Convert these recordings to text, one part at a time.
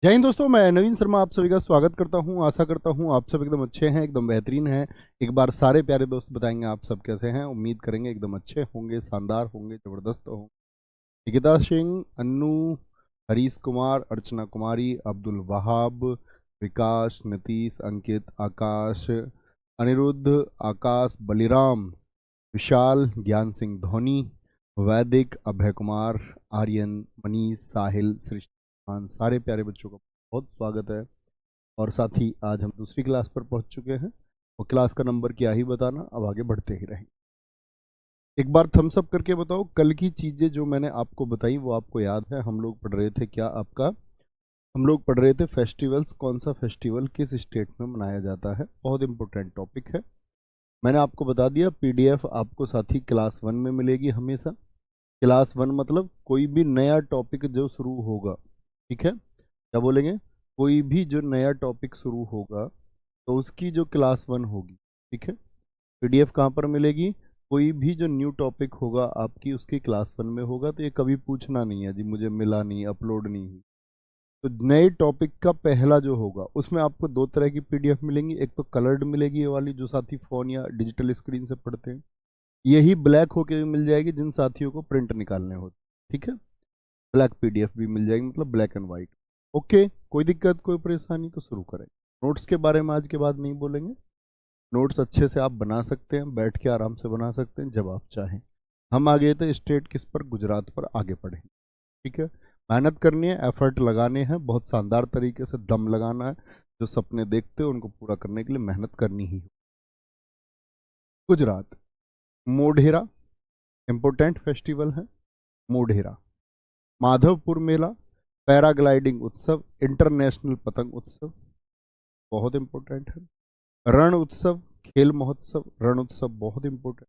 जय हिंद दोस्तों, मैं नवीन शर्मा आप सभी का स्वागत करता हूं। आशा करता हूं आप सब एकदम अच्छे हैं, एकदम बेहतरीन हैं। एक बार सारे प्यारे दोस्त बताएंगे आप सब कैसे हैं। उम्मीद करेंगे एकदम अच्छे होंगे, शानदार होंगे, ज़बरदस्त होंगे। निकिता सिंह, अन्नू, हरीश कुमार, अर्चना कुमारी, अब्दुल वहाब, विकास, नीतीश, अंकित, आकाश, अनिरुद्ध, आकाश, बलिराम, विशाल, ज्ञान सिंह धोनी, वैदिक, अभय कुमार, आर्यन, मनीष, साहिल, सृष्टि, सारे प्यारे बच्चों का बहुत स्वागत है। और साथ ही आज हम दूसरी क्लास पर पहुंच चुके हैं और क्लास का नंबर क्या ही बताना, अब आगे बढ़ते ही रहेंगे। एक बार थम्स अप करके बताओ, कल की चीज़ें जो मैंने आपको बताई वो आपको याद है? हम लोग पढ़ रहे थे क्या आपका? हम लोग पढ़ रहे थे फेस्टिवल्स, कौन सा फेस्टिवल किस स्टेट में मनाया जाता है। बहुत इंपॉर्टेंट टॉपिक है। मैंने आपको बता दिया, पीडीएफ आपको साथी क्लास 1 में मिलेगी हमेशा। क्लास 1 मतलब कोई भी नया टॉपिक जो शुरू होगा, ठीक है, क्या बोलेंगे, कोई भी जो नया टॉपिक शुरू होगा तो उसकी जो क्लास 1 होगी, ठीक है। पीडीएफ कहाँ पर मिलेगी? कोई भी जो न्यू टॉपिक होगा आपकी उसकी क्लास 1 में होगा। तो ये कभी पूछना नहीं है जी मुझे मिला नहीं, अपलोड नहीं हुई। तो नए टॉपिक का पहला जो होगा उसमें आपको दो तरह की पीडीएफ मिलेंगी। एक तो कलर्ड मिलेगी, ये वाली जो साथी फ़ोन या डिजिटल स्क्रीन से पढ़ते हैं। यही ब्लैक होके भी मिल जाएगी जिन साथियों को प्रिंट निकालने होते, ठीक है। ब्लैक पीडीएफ भी मिल जाएगी, मतलब ब्लैक एंड वाइट। ओके, कोई दिक्कत कोई परेशानी? तो शुरू करें। नोट्स के बारे में आज के बाद नहीं बोलेंगे। नोट्स अच्छे से आप बना सकते हैं, बैठ के आराम से बना सकते हैं जब आप चाहें। हम आगे थे स्टेट किस पर, गुजरात पर आगे बढ़ें, ठीक है। मेहनत करनी है, एफर्ट लगाने हैं, बहुत शानदार तरीके से दम लगाना है। जो सपने देखते हो उनको पूरा करने के लिए मेहनत करनी ही हो। गुजरात, मोढेरा इंपोर्टेंट फेस्टिवल है। मोढेरा, माधवपुर मेला, पैराग्लाइडिंग उत्सव, इंटरनेशनल पतंग उत्सव, बहुत इंपॉर्टेंट है। रण उत्सव, खेल महोत्सव, रण उत्सव बहुत इंपॉर्टेंट।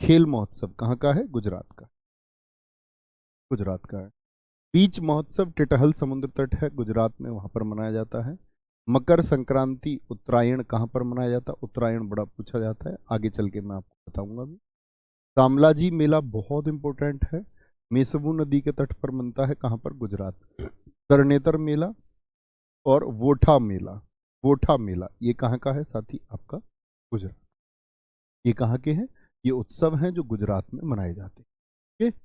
खेल महोत्सव कहाँ का है? गुजरात का, गुजरात का है। बीच महोत्सव टिटहल समुद्र तट है गुजरात में, वहां पर मनाया जाता है। मकर संक्रांति, उत्तरायण कहाँ पर मनाया जाता है? उत्तरायण बड़ा पूछा जाता है, आगे चल के मैं आपको बताऊंगा भी। कामलाजी मेला बहुत इंपॉर्टेंट है, मेसबू नदी के तट पर बनता है, कहाँ पर? गुजरात। तरनेतर मेला और वोठा मेला, वोठा मेला ये कहाँ का है साथी? आपका गुजरात। ये कहाँ के हैं? ये उत्सव हैं जो गुजरात में मनाए जाते हैं। ओके,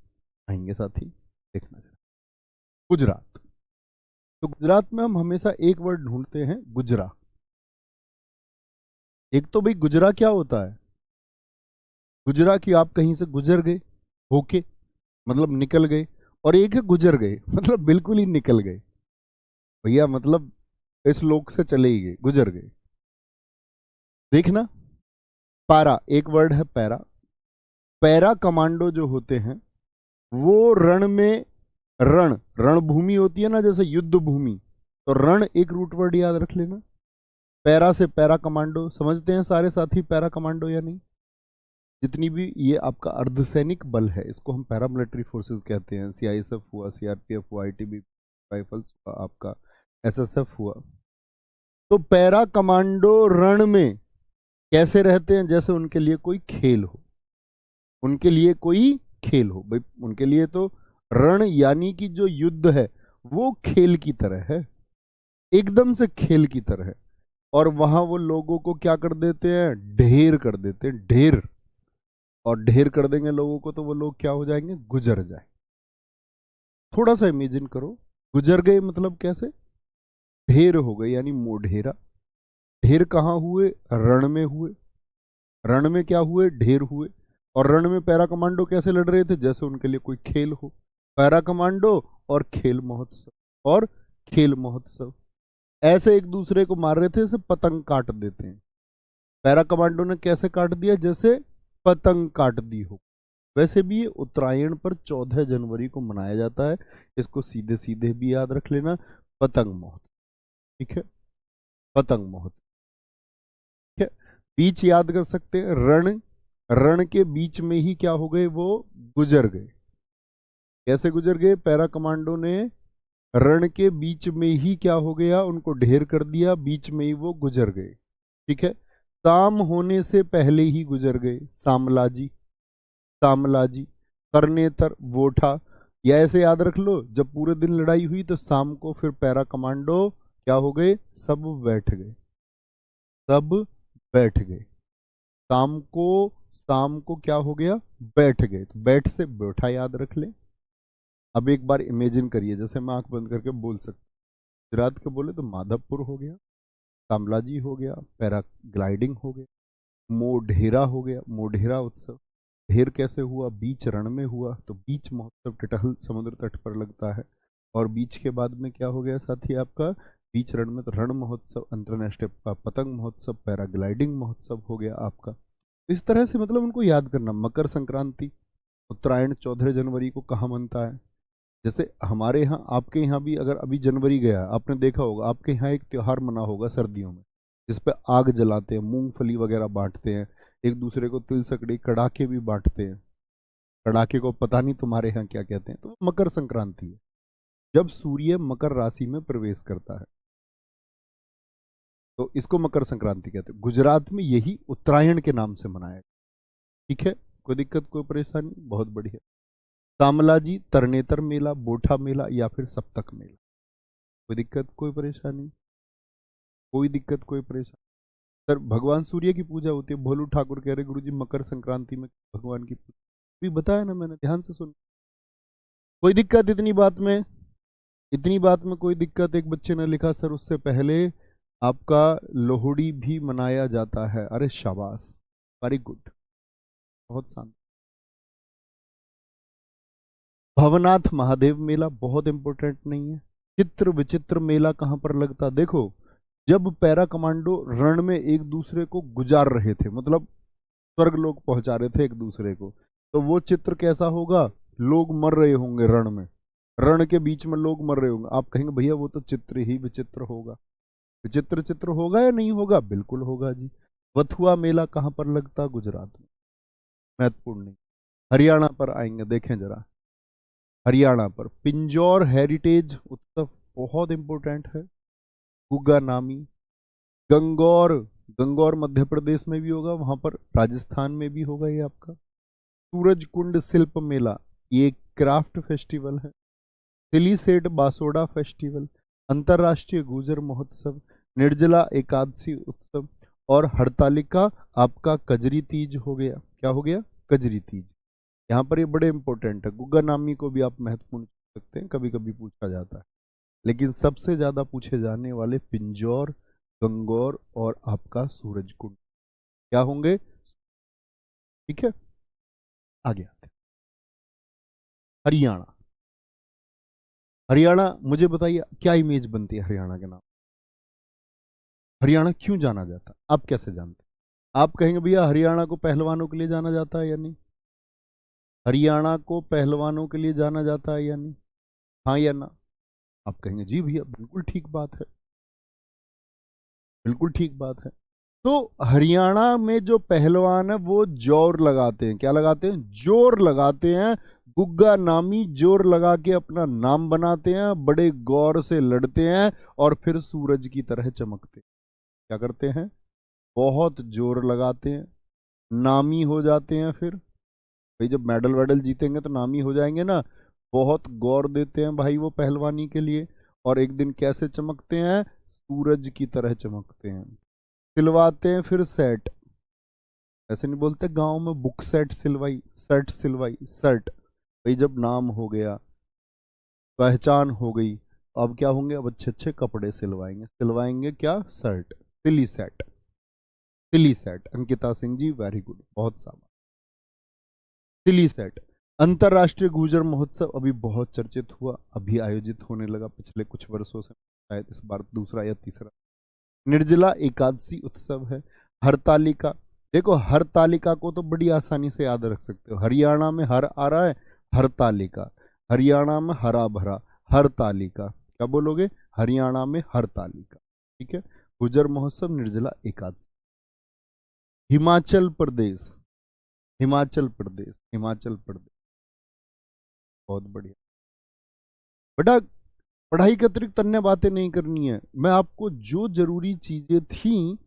आएंगे साथी, देखना जरा। गुजरात, तो गुजरात में हम हमेशा एक वर्ड ढूंढते हैं, गुजरा। एक तो भाई गुजरा क्या होता है? गुजरा कि आप कहीं से गुजर गए होके, मतलब निकल गए। और एक है गुजर गए, मतलब बिल्कुल ही निकल गए भैया, मतलब इस लोक से चले ही गए, गुजर गए। देखना, पारा एक वर्ड है, पैरा। पैरा कमांडो जो होते हैं वो रण में, रण रणभूमि होती है ना, जैसे युद्ध भूमि, तो रण एक रूट वर्ड याद रख लेना। पैरा से पैरा कमांडो, समझते हैं सारे साथी पैरा कमांडो या नहीं? जितनी भी ये आपका अर्धसैनिक बल है इसको हम पैरामिलिट्री फोर्सेस कहते हैं। सीआईएसएफ हुआ, सीआरपीएफ हुआ, आईटीबी राइफल्स हुआ, आपका एसएसएफ हुआ। तो पैरा कमांडो रण में कैसे रहते हैं? जैसे उनके लिए कोई खेल हो, उनके लिए कोई खेल हो भाई। उनके लिए तो रण यानी कि जो युद्ध है वो खेल की तरह है, एकदम से खेल की तरह है। और वहां वो लोगों को क्या कर देते हैं? ढेर कर देते हैं, ढेर। और ढेर कर देंगे लोगों को तो वो लोग क्या हो जाएंगे? गुजर जाए। थोड़ा सा इमेजिन करो, गुजर गए मतलब कैसे? ढेर हो गए यानी मोढेरा। ढेर कहाँ हुए? रण में हुए। रण में क्या हुए? ढेर हुए। और रण में पैरा कमांडो कैसे लड़ रहे थे? जैसे उनके लिए कोई खेल हो। पैरा कमांडो और खेल महोत्सव, और खेल महोत्सव ऐसे एक दूसरे को मार रहे थे, जैसे पतंग काट देते हैं। पैरा कमांडो ने कैसे काट दिया? जैसे पतंग काट दी हो। वैसे भी ये उत्तरायण पर 14 जनवरी को मनाया जाता है। इसको सीधे सीधे भी याद रख लेना, पतंग महोत्सव, ठीक है। पतंग महोत्सव, ठीक है। बीच याद कर सकते हैं, रण, रण के बीच में ही क्या हो गए? वो गुजर गए। कैसे गुजर गए? पैरा कमांडो ने रण के बीच में ही क्या हो गया? उनको ढेर कर दिया, बीच में ही वो गुजर गए, ठीक है। शाम होने से पहले ही गुजर गए। सामलाजी, सामलाजी, करनेतर, वोठा, या ऐसे याद रख लो, जब पूरे दिन लड़ाई हुई तो शाम को फिर पैरा कमांडो क्या हो गए, सब बैठ गए, सब बैठ गए। शाम को क्या हो गया, बैठ गए। तो बैठ से बैठा याद रख ले। अब एक बार इमेजिन करिए, जैसे मैं आंख बंद करके बोल सकता, गुजरात के बोले तो माधवपुर हो गया, शामलाजी हो गया, पैराग्लाइडिंग हो गया, मोढेरा हो गया, मोढेरा उत्सव। ढेर कैसे हुआ, बीच रण में हुआ, तो बीच महोत्सव टिटहल समुद्र तट पर लगता है। और बीच के बाद में क्या हो गया साथी आपका, बीच रण में तो रण महोत्सव, अंतर्राष्ट्रीय पतंग महोत्सव, पैराग्लाइडिंग महोत्सव हो गया आपका। इस तरह से मतलब उनको याद करना। मकर संक्रांति, उत्तरायण 14 जनवरी को कहाँ मनता है। जैसे हमारे यहाँ, आपके यहाँ भी अगर अभी जनवरी गया, आपने देखा होगा आपके यहाँ एक त्योहार मना होगा सर्दियों में, जिस पे आग जलाते हैं, मूंगफली वगैरह बांटते हैं, एक दूसरे को तिल सकड़ी कड़ाके भी बांटते हैं। कड़ाके को पता नहीं तुम्हारे यहाँ क्या कहते हैं। तो मकर संक्रांति है, जब सूर्य मकर राशि में प्रवेश करता है, तो इसको मकर संक्रांति कहते हैं। गुजरात में यही उत्तरायण के नाम से मनाया है। ठीक है, कोई दिक्कत कोई परेशानी, बहुत बढ़िया। शामलाजी, तरनेतर मेला, बोठा मेला या फिर सप्तक मेला, कोई दिक्कत कोई परेशानी, कोई दिक्कत कोई परेशानी। सर भगवान सूर्य की पूजा होती है। भोलू ठाकुर कह रहे गुरुजी मकर संक्रांति में भगवान की पूजा, भी बताया ना मैंने, ध्यान से सुन। कोई दिक्कत इतनी बात में, इतनी बात में कोई दिक्कत। एक बच्चे ने लिखा सर उससे पहले आपका लोहड़ी भी मनाया जाता है। अरे शाबाश, वेरी गुड, बहुत शानदार। भवनाथ महादेव मेला बहुत इंपॉर्टेंट नहीं है। चित्र विचित्र मेला कहां पर लगता, देखो जब पैरा कमांडो रण में एक दूसरे को गुजार रहे थे, मतलब स्वर्ग लोग पहुंचा रहे थे एक दूसरे को, तो वो चित्र कैसा होगा, लोग मर रहे होंगे रण में, रण के बीच में लोग मर रहे होंगे। आप कहेंगे भैया वो तो चित्र ही विचित्र होगा। विचित्र चित्र होगा या नहीं होगा, बिल्कुल होगा जी। वथुआ मेला कहां पर लगता, गुजरात में, महत्वपूर्ण नहीं। हरियाणा पर आएंगे, देखें जरा, हरियाणा पर पिंजौर हेरिटेज उत्सव बहुत इंपॉर्टेंट है। गुग्गा नामी, गंगौर, गंगौर मध्य प्रदेश में भी होगा, वहां पर राजस्थान में भी होगा ये आपका। सूरज कुंड शिल्प मेला, ये क्राफ्ट फेस्टिवल है। सिलीसेट बासोडा फेस्टिवल, अंतर्राष्ट्रीय गुजर महोत्सव, निर्जला एकादशी उत्सव और हड़तालिका आपका कजरी तीज हो गया। क्या हो गया, कजरी तीज। यहाँ पर ये बड़े इंपॉर्टेंट है। गुग्गा नामी को भी आप महत्वपूर्ण पूछ सकते हैं, कभी कभी पूछा जाता है, लेकिन सबसे ज्यादा पूछे जाने वाले पिंजौर, गंगौर और आपका सूरज कुंड क्या होंगे। ठीक है, आगे आते हैं। हरियाणा, हरियाणा मुझे बताइए क्या इमेज बनती है हरियाणा के नाम। हरियाणा क्यों जाना जाता है, आप कैसे जानते हैं। आप कहेंगे भैया हरियाणा को पहलवानों के लिए जाना जाता है या नहीं, हरियाणा को पहलवानों के लिए जाना जाता है या नहीं, हाँ या ना। आप कहेंगे जी भैया बिल्कुल ठीक बात है, बिल्कुल ठीक बात है। तो हरियाणा में जो पहलवान है वो जोर लगाते हैं, क्या लगाते हैं, जोर लगाते हैं। गुग्गा नामी जोर लगा के अपना नाम बनाते हैं, बड़े गौर से लड़ते हैं और फिर सूरज की तरह चमकते हैं। क्या करते हैं, बहुत जोर लगाते हैं, नामी हो जाते हैं। फिर भाई जब मेडल वेडल जीतेंगे तो नामी हो जाएंगे ना। बहुत गौर देते हैं भाई वो पहलवानी के लिए, और एक दिन कैसे चमकते हैं, सूरज की तरह चमकते हैं। सिलवाते हैं फिर सेट, ऐसे नहीं बोलते गांव में, बुक सेट सिलवाई, शर्ट सिलवाई, शर्ट। भाई जब नाम हो गया, पहचान हो गई, अब क्या होंगे, अब अच्छे अच्छे कपड़े सिलवाएंगे। सिलवाएंगे क्या, शर्ट, सिली सेट, सिली set. Ankita Singh ji very good, बहुत सारा सिली सेट। अंतरराष्ट्रीय गुर्जर महोत्सव अभी बहुत चर्चित हुआ, अभी आयोजित होने लगा पिछले कुछ वर्षों से, शायद इस बार दूसरा या तीसरा। निर्जला एकादशी उत्सव है। हरतालिका, देखो हरतालिका को तो बड़ी आसानी से याद रख सकते हो, हरियाणा में हर आ रहा है, हरतालिका, हरियाणा में हरा भरा, हरतालिका। क्या बोलोगे, हरियाणा में हरतालिका। ठीक है, गुर्जर महोत्सव, निर्जला एकादशी। हिमाचल प्रदेश, हिमाचल प्रदेश, हिमाचल प्रदेश, बहुत बढ़िया बेटा। पढ़ाई के अतिरिक्त अन्य बातें नहीं करनी है, मैं आपको जो जरूरी चीजें थी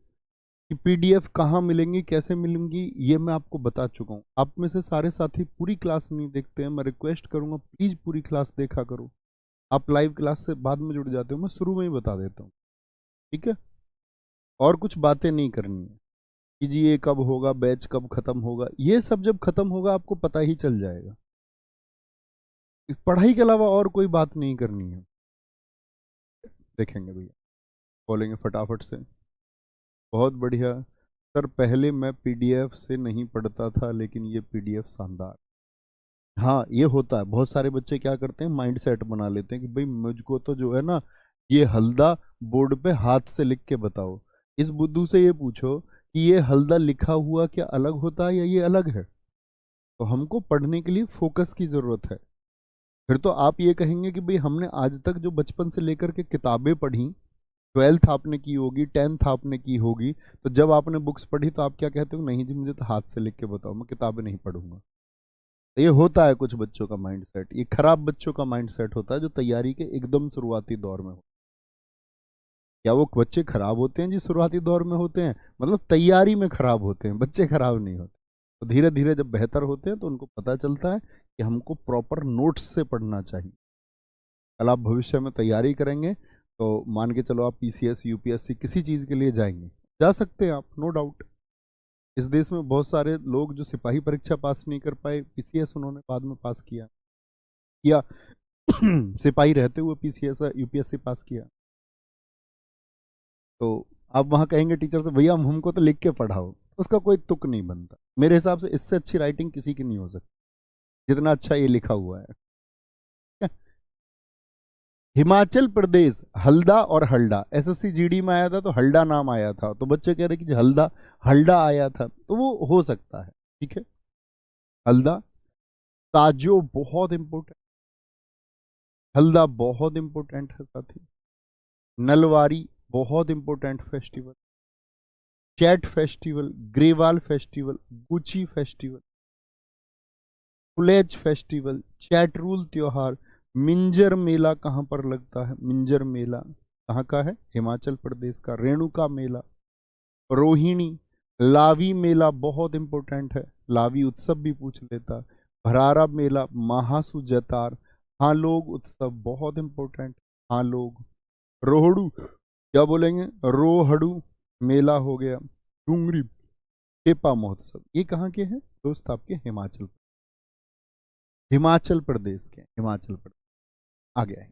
कि पीडीएफ कहाँ मिलेंगी, कैसे मिलेंगी, ये मैं आपको बता चुका हूँ। आप में से सारे साथी पूरी क्लास नहीं देखते हैं, मैं रिक्वेस्ट करूंगा प्लीज पूरी क्लास देखा करो। आप लाइव क्लास से बाद में जुड़ जाते हो, मैं शुरू में ही बता देता हूँ, ठीक है। और कुछ बातें नहीं करनी है कि जी ये कब होगा, बैच कब खत्म होगा, ये सब जब खत्म होगा आपको पता ही चल जाएगा। इस पढ़ाई के अलावा और कोई बात नहीं करनी है। देखेंगे भैया, बोलेंगे फटाफट से, बहुत बढ़िया सर, पहले मैं पीडीएफ से नहीं पढ़ता था लेकिन ये पीडीएफ शानदार। हाँ ये होता है, बहुत सारे बच्चे क्या करते हैं, माइंड सेट बना लेते हैं कि भाई मुझको तो जो है ना, ये हल्दा बोर्ड पे हाथ से लिख के बताओ। इस बुद्धू से ये पूछो कि ये हल्दा लिखा हुआ क्या अलग होता है या ये अलग है। तो हमको पढ़ने के लिए फोकस की जरूरत है। फिर तो आप ये कहेंगे कि भाई हमने आज तक जो बचपन से लेकर के किताबें पढ़ी, 12th आपने की होगी, 10th आपने की होगी, तो जब आपने बुक्स पढ़ी तो आप क्या कहते हो, नहीं जी मुझे तो हाथ से लिख के बताओ, मैं किताबें नहीं पढ़ूंगा। तो ये होता है कुछ बच्चों का माइंड सेट, ये खराब बच्चों का माइंड सेट होता है जो तैयारी के एकदम शुरुआती दौर में हो। क्या वो बच्चे खराब होते हैं जी शुरुआती दौर में होते हैं, मतलब तैयारी में खराब होते हैं, बच्चे खराब नहीं होते। तो धीरे धीरे जब बेहतर होते हैं तो उनको पता चलता है कि हमको प्रॉपर नोट्स से पढ़ना चाहिए। कल आप भविष्य में तैयारी करेंगे तो मान के चलो आप पीसीएस यूपीएससी किसी चीज़ के लिए जाएंगे, जा सकते हैं आप, नो डाउट। इस देश में बहुत सारे लोग जो सिपाही परीक्षा पास नहीं कर पाए, पीसीएस उन्होंने बाद में पास किया, या सिपाही रहते हुए पीसीएस यूपीएससी पास किया। तो आप वहां कहेंगे टीचर से, भैया हमको तो लिख के पढ़ाओ, उसका कोई तुक नहीं बनता। मेरे हिसाब से इससे अच्छी राइटिंग किसी की नहीं हो सकती जितना अच्छा ये लिखा हुआ है। हिमाचल प्रदेश, हल्दा और हल्डा, एसएससी जीडी में आया था तो हल्डा नाम आया था, तो बच्चे कह रहे कि हल्दा हल्डा आया था, तो वो हो सकता है, ठीक है। हल्दा, ताजो बहुत इंपॉर्टेंट, हल्दा बहुत इंपॉर्टेंट है साथी। नलवारी बहुत इंपॉर्टेंट फेस्टिवल, चैट फेस्टिवल, ग्रेवाल festival, Gochi festival, Phulaich festival, चैटरूल त्योहार, मिंजर मेला कहाँ पर लगता है, मिंजर मेला कहाँ का है, हिमाचल प्रदेश का, रेणुका मेला, रोहिणी, लावी मेला बहुत इंपॉर्टेंट है, लावी उत्सव भी पूछ लेता, भरारा मेला, महासु जतार, हाँ लोग उत्सव बहुत इंपॉर्टेंट, हाँ लोग, रोहड़ू, क्या बोलेंगे, रोहड़ू मेला हो गया, डूंगरी टेपा महोत्सव, ये कहाँ के हैं दोस्त, आपके हिमाचल, हिमाचल प्रदेश के, हिमाचल प्रदेश आ गया है,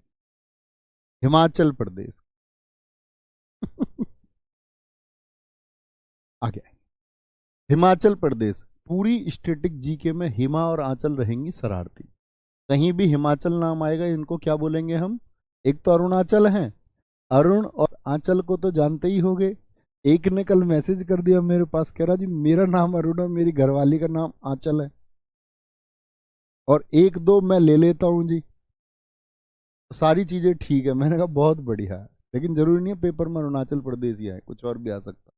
हिमाचल प्रदेश आ गया है, हिमाचल प्रदेश। पूरी स्टेटिक जीके में हिमा और आंचल रहेंगी शरारती। कहीं भी हिमाचल नाम आएगा इनको क्या बोलेंगे हम, एक तो अरुणाचल है, अरुण और आंचल को तो जानते ही होंगे। एक ने कल मैसेज कर दिया मेरे पास, कह रहा जी मेरा नाम अरुण है, मेरी घरवाली का नाम आंचल है, और एक दो मैं ले लेता हूं जी, सारी चीजें ठीक है। मैंने कहा बहुत बढ़िया है, लेकिन जरूरी नहीं है पेपर में अरुणाचल प्रदेश ही आए, कुछ और भी आ सकता।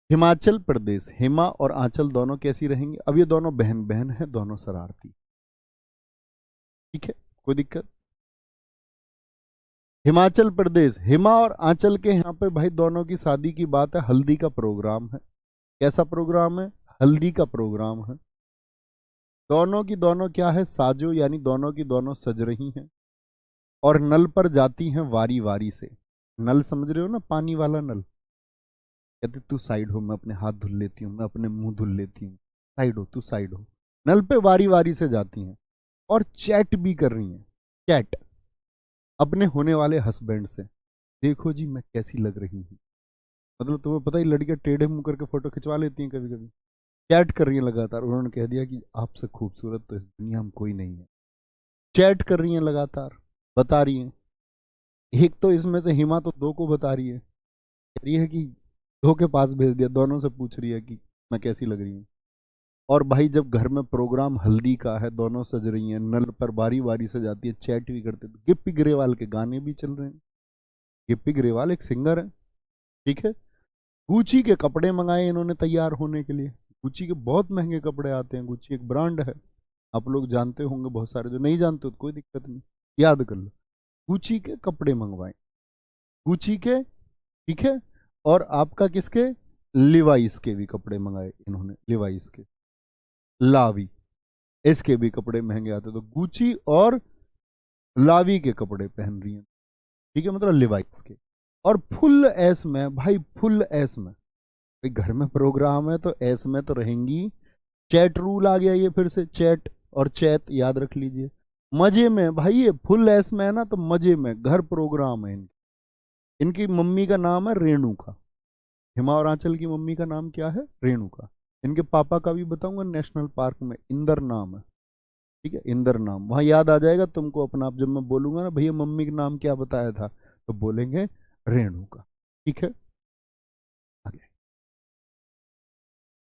हिमाचल प्रदेश, हिमा और आंचल दोनों कैसी रहेंगी, अब ये दोनों बहन बहन है, दोनों शरारती, ठीक है, कोई दिक्कत। हिमाचल प्रदेश, हिमा और आंचल के यहाँ पे भाई दोनों की शादी की बात है, हल्दी का प्रोग्राम है। कैसा प्रोग्राम है, हल्दी का प्रोग्राम है। दोनों की दोनों क्या है, साजो, यानी दोनों की दोनों सज रही हैं और नल पर जाती हैं वारी वारी से। नल समझ रहे हो ना, पानी वाला नल, कहते तू साइड हो, मैं अपने हाथ धुल लेती हूँ, मैं अपने मुंह धुल लेती हूँ, साइड हो, तू साइड हो। नल पे वारी वारी से जाती हैं और चैट भी कर रही हैं, चैट अपने होने वाले हस्बैंड से, देखो जी मैं कैसी लग रही हूँ। मतलब तुम्हें पता ही, लड़कियां टेढ़े मुंह करके फोटो खिंचवा लेती हैं कभी कभी, चैट कर रही हैं लगातार। उन्होंने कह दिया कि आपसे खूबसूरत तो इस दुनिया में कोई नहीं है, चैट कर रही हैं लगातार, बता रही हैं। एक तो इसमें से हिमा तो दो को बता रही है, कह रही है कि दो के पास भेज दिया, दोनों से पूछ रही है कि मैं कैसी लग रही हूँ। और भाई जब घर में प्रोग्राम हल्दी का है, दोनों सज रही हैं, नल पर बारी बारी से जाती है, चैट भी करते, तो गिप्पी ग्रेवाल के गाने भी चल रहे हैं। गिप्पी ग्रेवाल एक सिंगर है, ठीक है। गुची के कपड़े मंगाए इन्होंने तैयार होने के लिए, गुची के बहुत महंगे कपड़े आते हैं, गुची एक ब्रांड है, आप लोग जानते होंगे, बहुत सारे जो नहीं जानते तो कोई दिक्कत नहीं, याद कर लो। गुची के कपड़े मंगवाए, गुची के, ठीक है। और आपका किसके, लिवाइस के भी कपड़े मंगाए इन्होंने, लिवाइस के, लावी, इसके भी कपड़े महंगे आते, तो गुची और लावी के कपड़े पहन रही हैं, ठीक है, मतलब लिवाइस के। और फुल एस में भाई, फुल एस में, भाई घर में प्रोग्राम है तो एस में तो रहेंगी। चैट रूल आ गया ये फिर से, चैट और चैत याद रख लीजिए। मजे में भाई, ये फुल एस में है ना, तो मजे में, घर प्रोग्राम है इनकी मम्मी का नाम है रेणुका। हिमा और आंचल की मम्मी का नाम क्या है, रेणुका। इनके पापा का भी बताऊंगा, नेशनल पार्क में इंदर नाम है, ठीक है, इंदर नाम, वहां याद आ जाएगा तुमको अपना आप, जब मैं बोलूंगा ना भैया मम्मी का नाम क्या बताया था, तो बोलेंगे रेणुका, ठीक है। आगे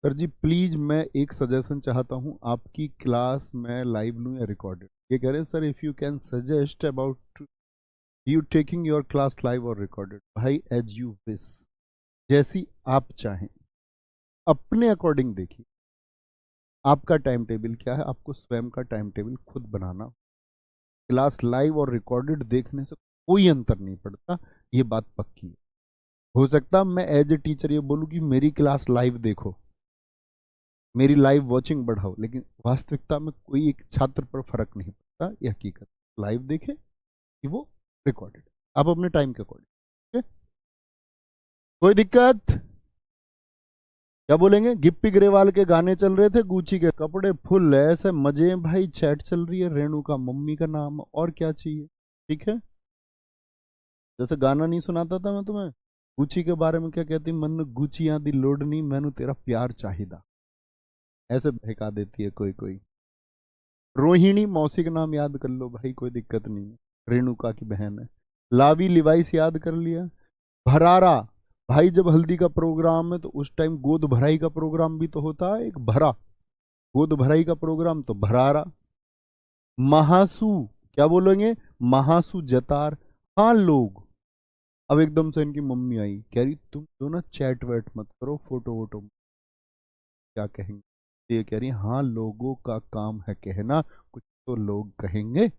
सर जी प्लीज, मैं एक सजेशन चाहता हूं, आपकी क्लास में लाइव लूं या रिकॉर्डेड, ये कह रहे हैं sir if you can suggest about you taking your class live और रिकॉर्डेड। भाई एज यू विश, जैसी आप चाहें, अपने अकॉर्डिंग देखिए, आपका टाइम टेबल क्या है, आपको स्वयं का टाइम टेबल खुद बनाना। क्लास लाइव और रिकॉर्डेड देखने से कोई अंतर नहीं पड़ता, ये बात पक्की है। हो सकता मैं एज ए टीचर ये बोलूँ कि मेरी क्लास लाइव देखो, मेरी लाइव वॉचिंग बढ़ाओ, लेकिन वास्तविकता में कोई एक छात्र पर फर्क नहीं पड़ता, ये हकीकत। लाइव देखे कि वो रिकॉर्डेड, आप अपने टाइम के अकॉर्डिंग, कोई दिक्कत। क्या बोलेंगे, गिप्पी ग्रेवाल के गाने चल रहे थे, गुची के कपड़े फुल है, ऐसे मजे भाई, चैट चल रही है, रेणु का मम्मी का नाम, और क्या चाहिए, ठीक है। जैसे गाना नहीं सुनाता था मैं तुम्हें, गुची के बारे में क्या कहती, मन गुचियां दी लोडनी, मैनू तेरा प्यार चाहिदा, ऐसे बहका देती है कोई कोई। रोहिणी मौसी का नाम याद कर लो भाई, कोई दिक्कत नहीं है, रेणुका की बहन है। लावी लिवाइस याद कर लिया। भरारा, भाई जब हल्दी का प्रोग्राम है तो उस टाइम गोद भराई का प्रोग्राम भी तो होता है, एक भरा, गोद भराई का प्रोग्राम तो भरारा। महासू, क्या बोलेंगे, महासू जतार। हाँ लोग, अब एकदम से इनकी मम्मी आई, कह रही तुम जो ना चैट वैट मत करो, फोटो वोटो, क्या कहेंगे, तो ये कह रही हाँ लोगों का काम है कहना, कुछ तो लोग कहेंगे।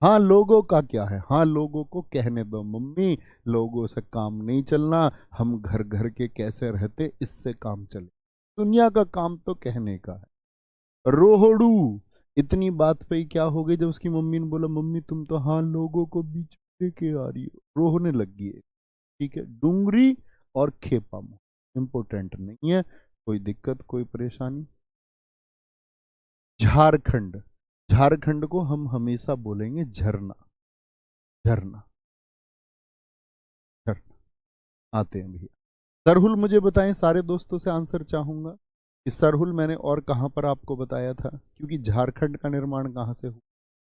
हाँ लोगों का क्या है, हाँ लोगों को कहने दो मम्मी, लोगों से काम नहीं चलना, हम घर घर के कैसे रहते इससे काम चले, दुनिया का काम तो कहने का है। रोहड़ू, इतनी बात पे ही क्या हो गई, जब उसकी मम्मी ने बोला मम्मी तुम तो हाँ लोगों को बीच में लेके आ रही हो, रोहने लग गई है, ठीक है। डूंगरी और खेपा इंपोर्टेंट नहीं है, कोई दिक्कत कोई परेशानी। झारखंड, झारखंड को हम हमेशा बोलेंगे झरना, झरना, झरना। आते हैं भैया, सरहुल मुझे बताएं, सारे दोस्तों से आंसर चाहूंगा कि सरहुल मैंने और कहां पर आपको बताया था, क्योंकि झारखंड का निर्माण कहां से हुआ,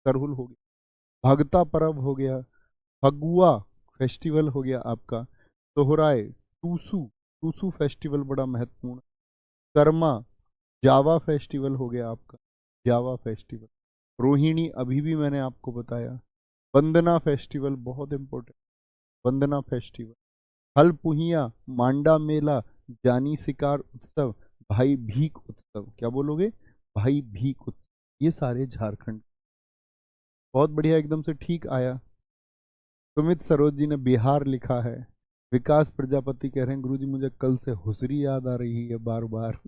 सरहुल हो गया, भगता पर्व हो गया, फगुआ फेस्टिवल हो गया आपका, सोहराय, टूसू, टूसू फेस्टिवल बड़ा महत्वपूर्ण, कर्मा, जावा फेस्टिवल हो गया आपका, जावा फेस्टिवल। रोहिणी अभी भी मैंने आपको बताया। वंदना फेस्टिवल बहुत इंपॉर्टेंट, वंदना फेस्टिवल। हलपुहिया, मांडा मेला, जानी शिकार उत्सव, भाई भीख उत्सव, क्या बोलोगे, भाई भीख उत्सव, ये सारे झारखंड। बहुत बढ़िया, एकदम से ठीक आया। सुमित सरोज जी ने बिहार लिखा है। विकास प्रजापति कह रहे हैं गुरुजी मुझे कल से हुसरी याद आ रही है बार बार।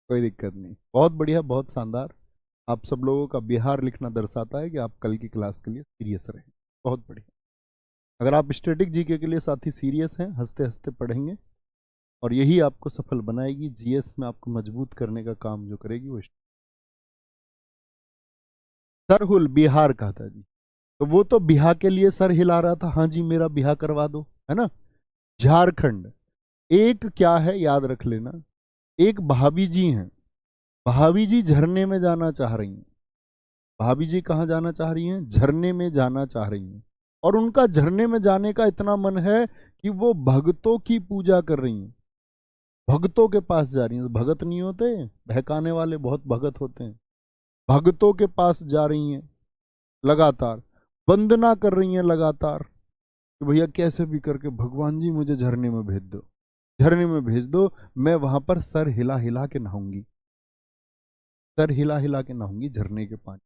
कोई दिक्कत नहीं, बहुत बढ़िया, बहुत शानदार। आप सब लोगों का बिहार लिखना दर्शाता है कि आप कल की क्लास के लिए सीरियस रहें, बहुत बढ़िया। अगर आप स्टैटिक जीके के लिए साथी सीरियस हैं, हंसते हंसते पढ़ेंगे, और यही आपको सफल बनाएगी, जीएस में आपको मजबूत करने का काम जो करेगी वो। सरहुल बिहार का था जी, तो वो तो बिहार के लिए सर हिला रहा था, हाँ जी मेरा बिहार करवा दो, है ना। झारखंड, एक क्या है याद रख लेना, एक भाभी जी हैं, भाभी जी झरने में जाना चाह रही हैं, भाभी जी कहाँ जाना चाह रही हैं, झरने में जाना चाह रही हैं, और उनका झरने में जाने का इतना मन है कि वो भगतों की पूजा कर रही हैं, भगतों के पास जा रही हैं, भगत नहीं होते बहकाने वाले, बहुत भगत होते हैं, भगतों के पास जा रही हैं, लगातार वंदना कर रही हैं लगातार, कि भैया कैसे भी करके भगवान जी मुझे झरने में भेज दो, झरने में भेज दो, मैं वहां पर सर हिला हिला के नहाऊंगी, सर हिला हिला के नहाऊंगी झरने के पानी।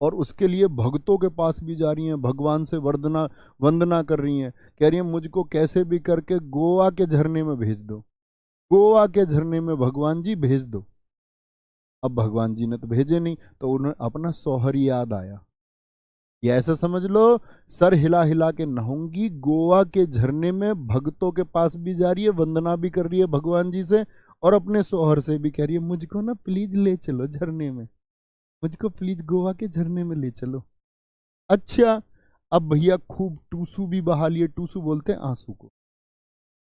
और उसके लिए भक्तों के पास भी जा रही हैं, भगवान से वंदना कर रही हैं, कह रही हैं मुझको कैसे भी करके गोवा के झरने में भेज दो, गोवा के झरने में भगवान जी भेज दो। अब भगवान जी ने तो भेजे नहीं, तो उन्हें अपना शौहर याद आया। ये ऐसा समझ लो, सर हिला हिला के नहाऊंगी, गोवा के झरने में भक्तों के पास भी जा रही है, वंदना भी कर रही है भगवान जी से, और अपने शौहर से भी कह रही है मुझको ना प्लीज ले चलो झरने में, मुझको प्लीज गोवा के झरने में ले चलो। अच्छा, अब भैया खूब टूसू भी बहा लिए, टूसू बोलते हैं आंसू को,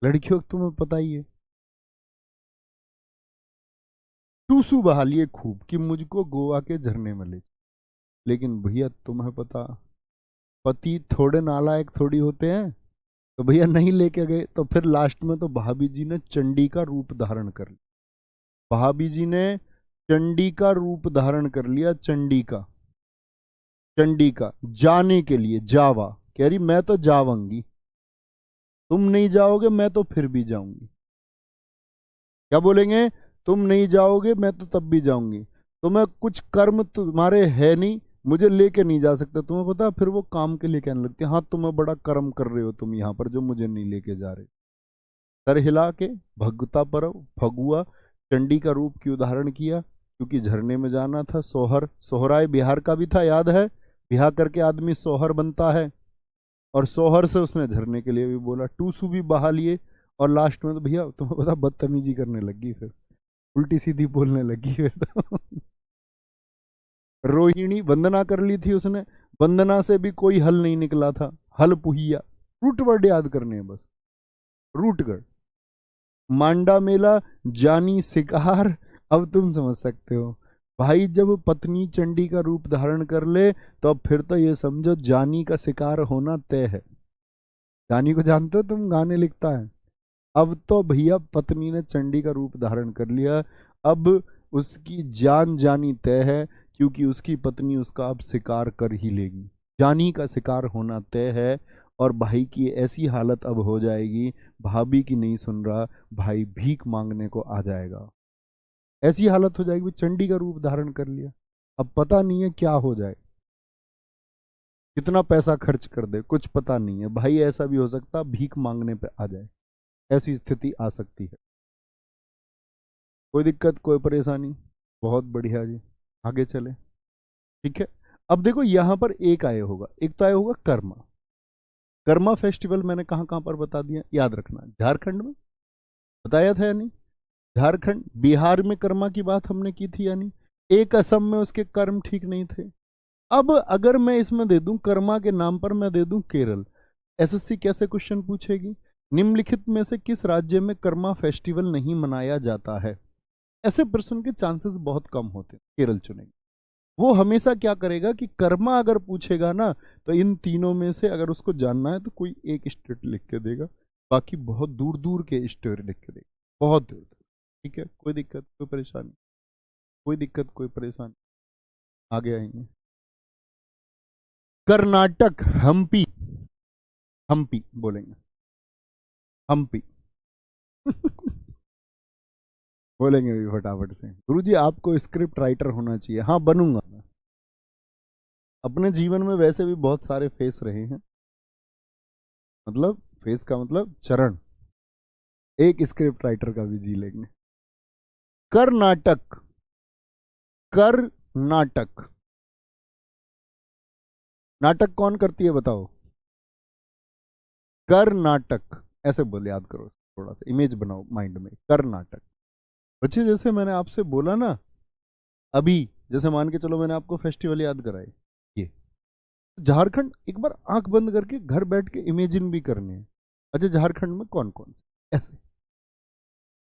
लड़कियों को तुम्हें पता ही है, टूसू बहा लिए खूब कि मुझको गोवा के झरने में ले। लेकिन भैया तुम्हें पता, पति थोड़े नालायक थोड़ी होते हैं, तो भैया नहीं लेके गए। तो फिर लास्ट में तो भाभी जी ने चंडी का रूप धारण कर लिया, भाभी जी ने चंडी का रूप धारण कर लिया, चंडी का, चंडी का जाने के लिए, जावा, कह रही मैं तो जाऊंगी, तुम नहीं जाओगे मैं तो फिर भी जाऊंगी। क्या बोलेंगे, तुम नहीं जाओगे मैं तो तब भी जाऊंगी, तुम्हें कुछ कर्म तुम्हारे है नहीं, मुझे लेके नहीं जा सकते। तुम्हें पता, फिर वो काम के लिए कहने लगती है हाँ तुम्हें बड़ा कर्म कर रहे हो तुम यहाँ पर, जो मुझे नहीं लेके जा रहे। सर हिला के भगता पर फगुआ चंडी का रूप की उदाहरण किया, क्योंकि झरने में जाना था। सोहर, सोहराय बिहार का भी था, याद है, बिहार करके आदमी सोहर बनता है, और सोहर से उसने झरने के लिए भी बोला, टूसू भी बहा लिए, और लास्ट में तो भैया तुम्हें पता बदतमीजी करने लगी, फिर उल्टी सीधी बोलने लगी फिर तो रोहिणी वंदना कर ली थी उसने, वंदना से भी कोई हल नहीं निकला था, हल पुहिया, रूट वर्ड याद करने हैं बस, रूटगढ़, मांडा मेला, जानी शिकार। अब तुम समझ सकते हो भाई, जब पत्नी चंडी का रूप धारण कर ले तो अब फिर तो ये समझो जानी का शिकार होना तय है। जानी को जानते हो तुम, गाने लिखता है। अब तो भैया पत्नी ने चंडी का रूप धारण कर लिया, अब उसकी जान जानी तय है, क्योंकि उसकी पत्नी उसका अब शिकार कर ही लेगी, जानी का शिकार होना तय है। और भाई की ऐसी हालत अब हो जाएगी, भाभी की नहीं सुन रहा, भाई भीख मांगने को आ जाएगा, ऐसी हालत हो जाएगी, चंडी का रूप धारण कर लिया, अब पता नहीं है क्या हो जाए, कितना पैसा खर्च कर दे कुछ पता नहीं है भाई, ऐसा भी हो सकता भीख मांगने पे आ जाए, ऐसी स्थिति आ सकती है। कोई दिक्कत, कोई परेशानी, बहुत बढ़िया जी, आगे चले, ठीक है। अब देखो यहां पर एक आया होगा, एक तो आया होगा कर्मा। कर्मा फेस्टिवल मैंने कहां कहां पर बता दिया, याद रखना, झारखंड में बताया था या नहीं, झारखंड, बिहार में कर्मा की बात हमने की थी या नहीं, एक असम में उसके कर्म ठीक नहीं थे। अब अगर मैं इसमें दे दूं कर्मा के नाम पर, मैं दे दूं केरल, एसएससी कैसे क्वेश्चन पूछेगी, निम्नलिखित में से किस राज्य में कर्मा फेस्टिवल नहीं मनाया जाता है, ऐसे प्रश्न के चांसेस बहुत कम होते हैं, केरल चुनेंगे। वो हमेशा क्या करेगा कि कर्मा अगर पूछेगा ना, तो इन तीनों में से अगर उसको जानना है तो कोई एक स्टेट लिख के देगा, बाकी बहुत दूर दूर के स्टेट लिख के देगा, बहुत दूर दूर, ठीक है। कोई दिक्कत, कोई परेशानी, कोई दिक्कत, कोई परेशानी, आगे आएंगे। कर्नाटक, हम्पी, हम्पी बोलेंगे, हम्पी बोलेंगे भी फटाफट से। गुरुजी आपको स्क्रिप्ट राइटर होना चाहिए, हाँ बनूंगा मैं, अपने जीवन में वैसे भी बहुत सारे फेस रहे हैं, मतलब फेस का मतलब चरण, एक स्क्रिप्ट राइटर का भी जी लेंगे। कर्नाटक, कर्नाटक, नाटक कौन करती है बताओ, कर्नाटक, ऐसे बोले, याद करो, थोड़ा सा इमेज बनाओ माइंड में, कर्नाटक। बच्चे जैसे मैंने आपसे बोला ना अभी, जैसे मान के चलो मैंने आपको फेस्टिवल याद कराए, ये झारखंड, एक बार आंख बंद करके घर बैठ के इमेजिन भी करने हैं, अच्छा झारखंड में कौन कौन से, ऐसे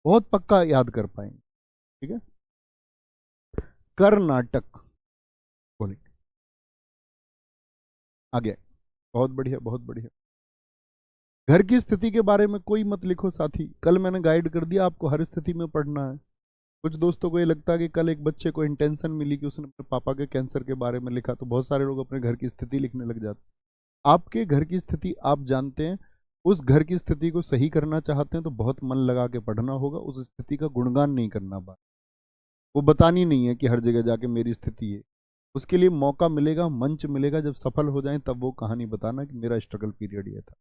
बहुत पक्का याद कर पाएंगे, ठीक है। कर्नाटक बोले, आगे, बहुत बढ़िया, बहुत बढ़िया। घर की स्थिति के बारे में कोई मत लिखो साथी, कल मैंने गाइड कर दिया आपको, हर स्थिति में पढ़ना है। कुछ दोस्तों को ये लगता है कि कल एक बच्चे को इंटेंशन मिली कि उसने अपने पापा के कैंसर के बारे में लिखा, तो बहुत सारे लोग अपने घर की स्थिति लिखने लग जाते हैं। आपके घर की स्थिति आप जानते हैं, उस घर की स्थिति को सही करना चाहते हैं तो बहुत मन लगा के पढ़ना होगा, उस स्थिति का गुणगान नहीं करना, बात वो बतानी नहीं है कि हर जगह जाके मेरी स्थिति है, उसके लिए मौका मिलेगा, मंच मिलेगा, जब सफल हो जाए तब वो कहानी बताना कि मेरा स्ट्रगल पीरियड ये था।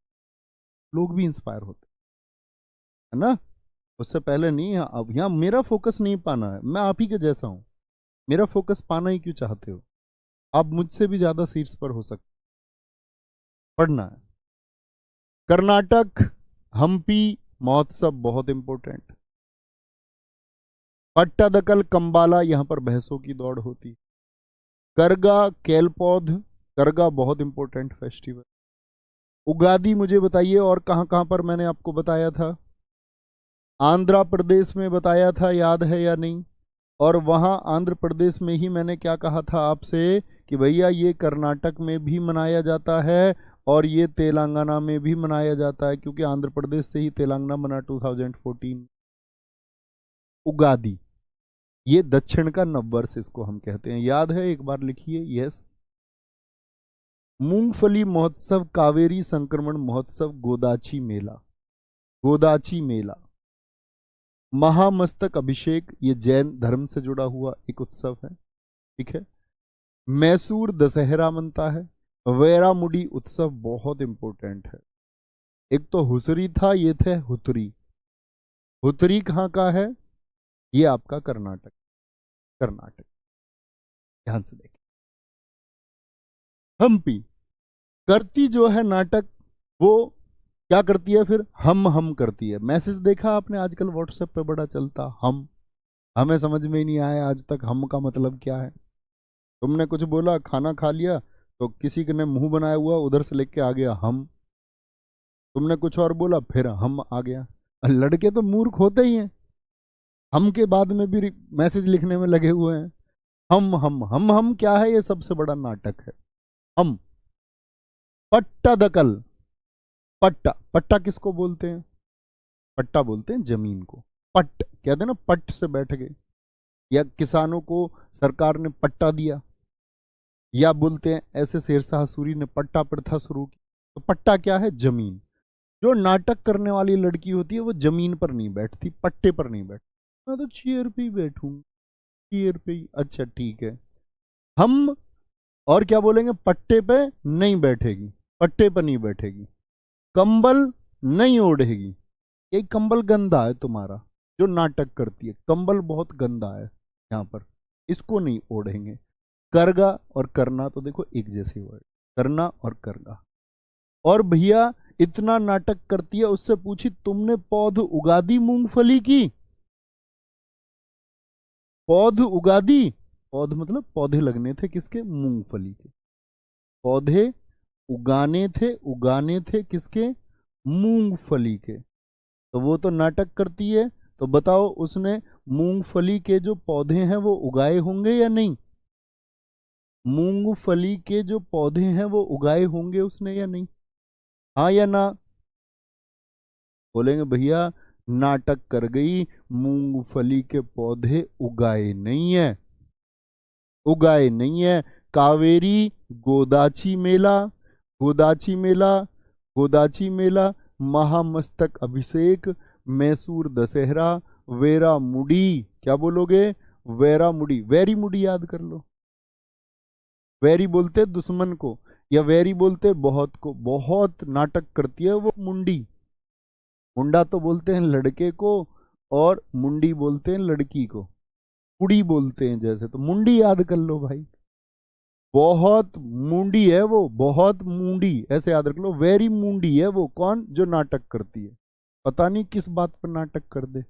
लोग भी इंस्पायर होते है ना, उससे पहले नहीं। अब यहाँ मेरा फोकस नहीं पाना है, मैं आप ही के जैसा हूं, मेरा फोकस पाना ही क्यों चाहते हो? आप मुझसे भी ज्यादा सीट्स पर हो सकते, पढ़ना है। कर्नाटक हम्पी महोत्सव बहुत इंपॉर्टेंट। पट्टादकल कंबाला, यहां पर भैंसों की दौड़ होती। करगा केलपौध, करगा बहुत इंपॉर्टेंट फेस्टिवल। उगादी मुझे बताइए और कहां कहां पर मैंने आपको बताया था? आंध्र प्रदेश में बताया था, याद है या नहीं? और वहां आंध्र प्रदेश में ही मैंने क्या कहा था आपसे कि भैया ये कर्नाटक में भी मनाया जाता है और ये तेलंगाना में भी मनाया जाता है, क्योंकि आंध्र प्रदेश से ही तेलंगाना बना 2014। उगादी, ये दक्षिण का नववर्ष इसको हम कहते हैं, याद है? एक बार लिखिए, यस। मूंगफली महोत्सव, कावेरी संक्रमण महोत्सव, गोदाची मेला, गोदाची मेला। महामस्तक अभिषेक, ये जैन धर्म से जुड़ा हुआ एक उत्सव है, ठीक है। मैसूर दशहरा मनता है। वेरामुडी उत्सव बहुत इंपॉर्टेंट है। एक तो हुसरी था, ये थे हुतरी। हुतरी कहाँ का है? ये आपका कर्नाटक, कर्नाटक। ध्यान से देखिए। हम्पी करती जो है नाटक, वो क्या करती है फिर? हम करती है। मैसेज देखा आपने आजकल व्हाट्सएप पे बड़ा चलता, हम। हमें समझ में ही नहीं आया आज तक हम का मतलब क्या है। तुमने कुछ बोला, खाना खा लिया, तो किसी ने मुंह बनाया हुआ उधर से लेके आ गया हम। तुमने कुछ और बोला, फिर हम आ गया। लड़के तो मूर्ख होते ही हैं, हम के बाद में भी मैसेज लिखने में लगे हुए हैं। हम क्या है? ये सबसे बड़ा नाटक है। हम। पट्टा दकल, पट्टा, पट्टा किसको बोलते हैं? पट्टा बोलते हैं जमीन को। पट्ट कहते हैं ना, पट्ट से बैठ गए, या किसानों को सरकार ने पट्टा दिया, या बोलते हैं ऐसे शेरशाह सूरी ने पट्टा प्रथा शुरू की। तो पट्टा क्या है? जमीन। जो नाटक करने वाली लड़की होती है वो जमीन पर नहीं बैठती, पट्टे पर नहीं बैठती। मैं तो चेयर पे ही बैठूंगी, चेयर पे ही। अच्छा ठीक है। हम और क्या बोलेंगे? पट्टे पे नहीं बैठेगी, पट्टे पर नहीं बैठेगी। कंबल नहीं ओढ़ेगी, यही कंबल गंदा है तुम्हारा, जो नाटक करती है। कंबल बहुत गंदा है यहाँ पर, इसको नहीं ओढ़ेंगे। करगा और करना तो देखो एक जैसे वर्ड, करना और करगा। और भैया इतना नाटक करती है, उससे पूछी तुमने पौध उगा दी मूंगफली की? पौध उगा दी, पौध मतलब पौधे लगने थे किसके? मूंगफली के। पौधे उगाने थे किसके? मूंगफली के। तो वो तो नाटक करती है, तो बताओ उसने मूंगफली के जो पौधे हैं वो उगाए होंगे या नहीं? मूंगफली के जो पौधे हैं वो उगाए होंगे उसने या नहीं? हाँ या ना? बोलेंगे भैया नाटक कर गई, मूंगफली के पौधे उगाए नहीं है, उगाए नहीं है। कावेरी गोदाची मेला, गोदाची मेला, गोदाची मेला। महामस्तक अभिषेक, मैसूर दशहरा, वेरा मुडी। क्या बोलोगे? वेरा मुडी, वेरी मुडी याद कर लो। वेरी बोलते दुश्मन को, या वेरी बोलते बहुत को। बहुत नाटक करती है वो मुंडी। मुंडा तो बोलते हैं लड़के को, और मुंडी बोलते हैं लड़की को। कुड़ी बोलते हैं जैसे, तो मुंडी याद कर लो भाई। बहुत मुंडी है वो, बहुत मुंडी, ऐसे याद रख लो। वेरी मुंडी है वो। कौन? जो नाटक करती है, पता नहीं किस बात पर नाटक कर दे।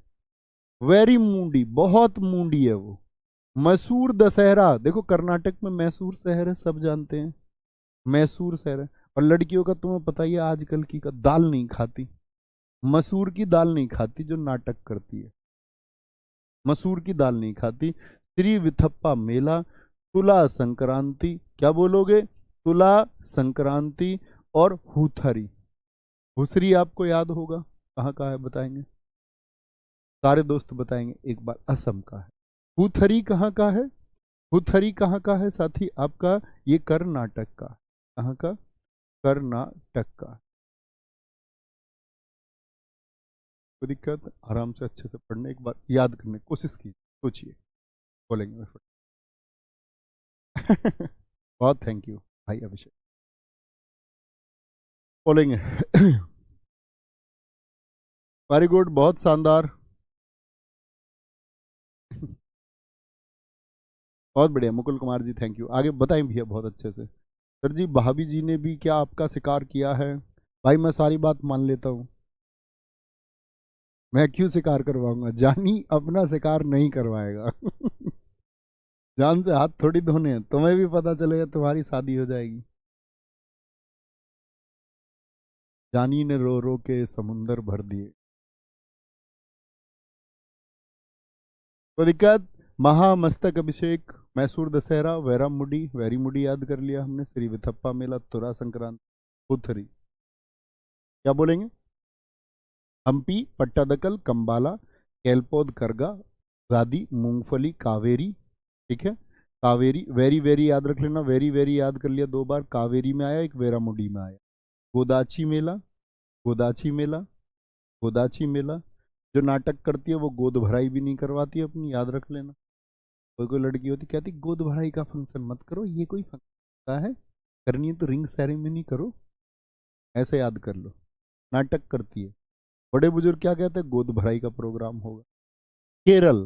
वेरी मुंडी, बहुत मुंडी है वो। मैसूर दशहरा, देखो कर्नाटक में मैसूर शहर है, सब जानते हैं, मैसूर शहर है। और लड़कियों का तुम्हें पता ही है आजकल की का, दाल नहीं खाती, मसूर की दाल नहीं खाती, जो नाटक करती है, मसूर की दाल नहीं खाती। श्री विथप्पा मेला, तुला संक्रांति। क्या बोलोगे? तुला संक्रांति। और हुथरी, हुसरी आपको याद होगा कहाँ का है, बताएंगे सारे दोस्त, बताएंगे एक बार। असम का है। हुथरी कहाँ का है? हुथरी कहाँ का है साथी आपका? ये कर्नाटक का। कहाँ का? कर्नाटक का। कोई दिक्कत? आराम से अच्छे से पढ़ने, एक बार याद करने की कोशिश कीजिए, सोचिए, बोलेंगे मैं बहुत थैंक यू भाई अभिषेक। बोलेंगे वेरी गुड, बहुत शानदार, बहुत बढ़िया मुकुल कुमार जी, थैंक यू। आगे बताएं भैया बहुत अच्छे से। सर जी भाभी जी ने भी क्या आपका शिकार किया है? भाई मैं सारी बात मान लेता हूँ, मैं क्यों शिकार करवाऊंगा? जानी अपना शिकार नहीं करवाएगा। जान से हाथ थोड़ी धोने हैं, तुम्हें भी पता चलेगा तुम्हारी शादी हो जाएगी। जानी ने रो रो के समुंदर भर दिए। कोई दिक्कत? महामस्तक अभिषेक, मैसूर दशहरा, वैरा मुडी, वैरी मुडी याद कर लिया हमने, श्री विथप्पा मेला, तुरा संक्रांत, पुथरी। क्या बोलेंगे? हम्पी, पट्टादकल, कंबाला, केलपोद, करगा, गादी, मूंगफली, कावेरी। ठीक है, कावेरी, वेरी वेरी याद रख लेना, वेरी वेरी याद कर लिया, 2 बार कावेरी में आया, एक वेरामुडी में आया। गोदाची मेला, गोदाची मेला, गोदाची मेला। जो नाटक करती है वो गोद भराई भी नहीं करवाती है अपनी, याद रख लेना। कोई कोई लड़की होती कहती गोद भराई का फंक्शन मत करो, ये कोई फंक्शन होता है, करनी है तो रिंग सेरेमनी करो, ऐसे याद कर लो। नाटक करती है। बड़े बुजुर्ग क्या कहते हैं? गोद भराई का प्रोग्राम होगा। केरल,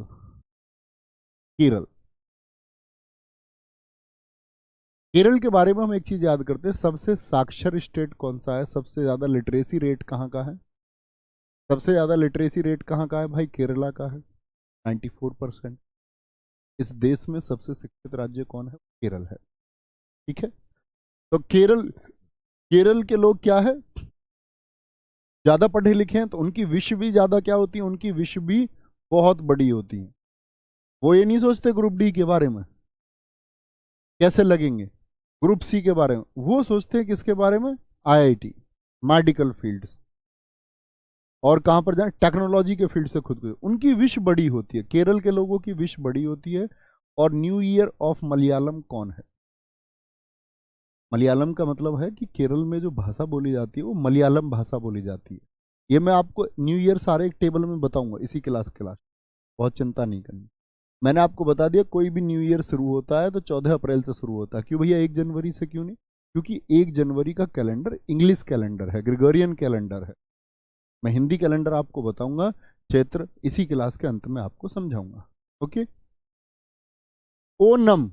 केरल, केरल के बारे में हम एक चीज याद करते हैं, सबसे साक्षर स्टेट कौन सा है? सबसे ज्यादा लिटरेसी रेट कहाँ का है? सबसे ज्यादा लिटरेसी रेट कहाँ का है भाई? केरला का है, 94%। इस देश में सबसे शिक्षित राज्य कौन है? केरल है। ठीक है, तो केरल, केरल के लोग क्या है, ज्यादा पढ़े लिखे हैं, तो उनकी विश भी ज्यादा क्या होती है? उनकी विश भी बहुत बड़ी होती है। वो ये नहीं सोचते ग्रुप डी के बारे में कैसे लगेंगे, ग्रुप सी के बारे में, वो सोचते हैं किसके बारे में? आईआईटी, मेडिकल फील्ड्स, और कहां पर जाए? टेक्नोलॉजी के फील्ड से खुद को, उनकी विश बड़ी होती है, केरल के लोगों की विश बड़ी होती है। और न्यू ईयर ऑफ मलयालम कौन है? मलयालम का मतलब है कि केरल में जो भाषा बोली जाती है वो मलयालम भाषा बोली जाती है। ये मैं आपको न्यू ईयर सारे एक टेबल में बताऊंगा इसी क्लास के लास्ट, बहुत चिंता नहीं करनी। मैंने आपको बता दिया कोई भी न्यू ईयर शुरू होता है तो 14 अप्रैल से शुरू होता है। क्यों भैया 1 जनवरी से क्यों नहीं? क्योंकि 1 जनवरी का कैलेंडर इंग्लिश कैलेंडर है, ग्रेगोरियन कैलेंडर है। मैं हिंदी कैलेंडर आपको बताऊंगा, चैत्र इसी क्लास के अंत में आपको समझाऊंगा। ओके, ओनम,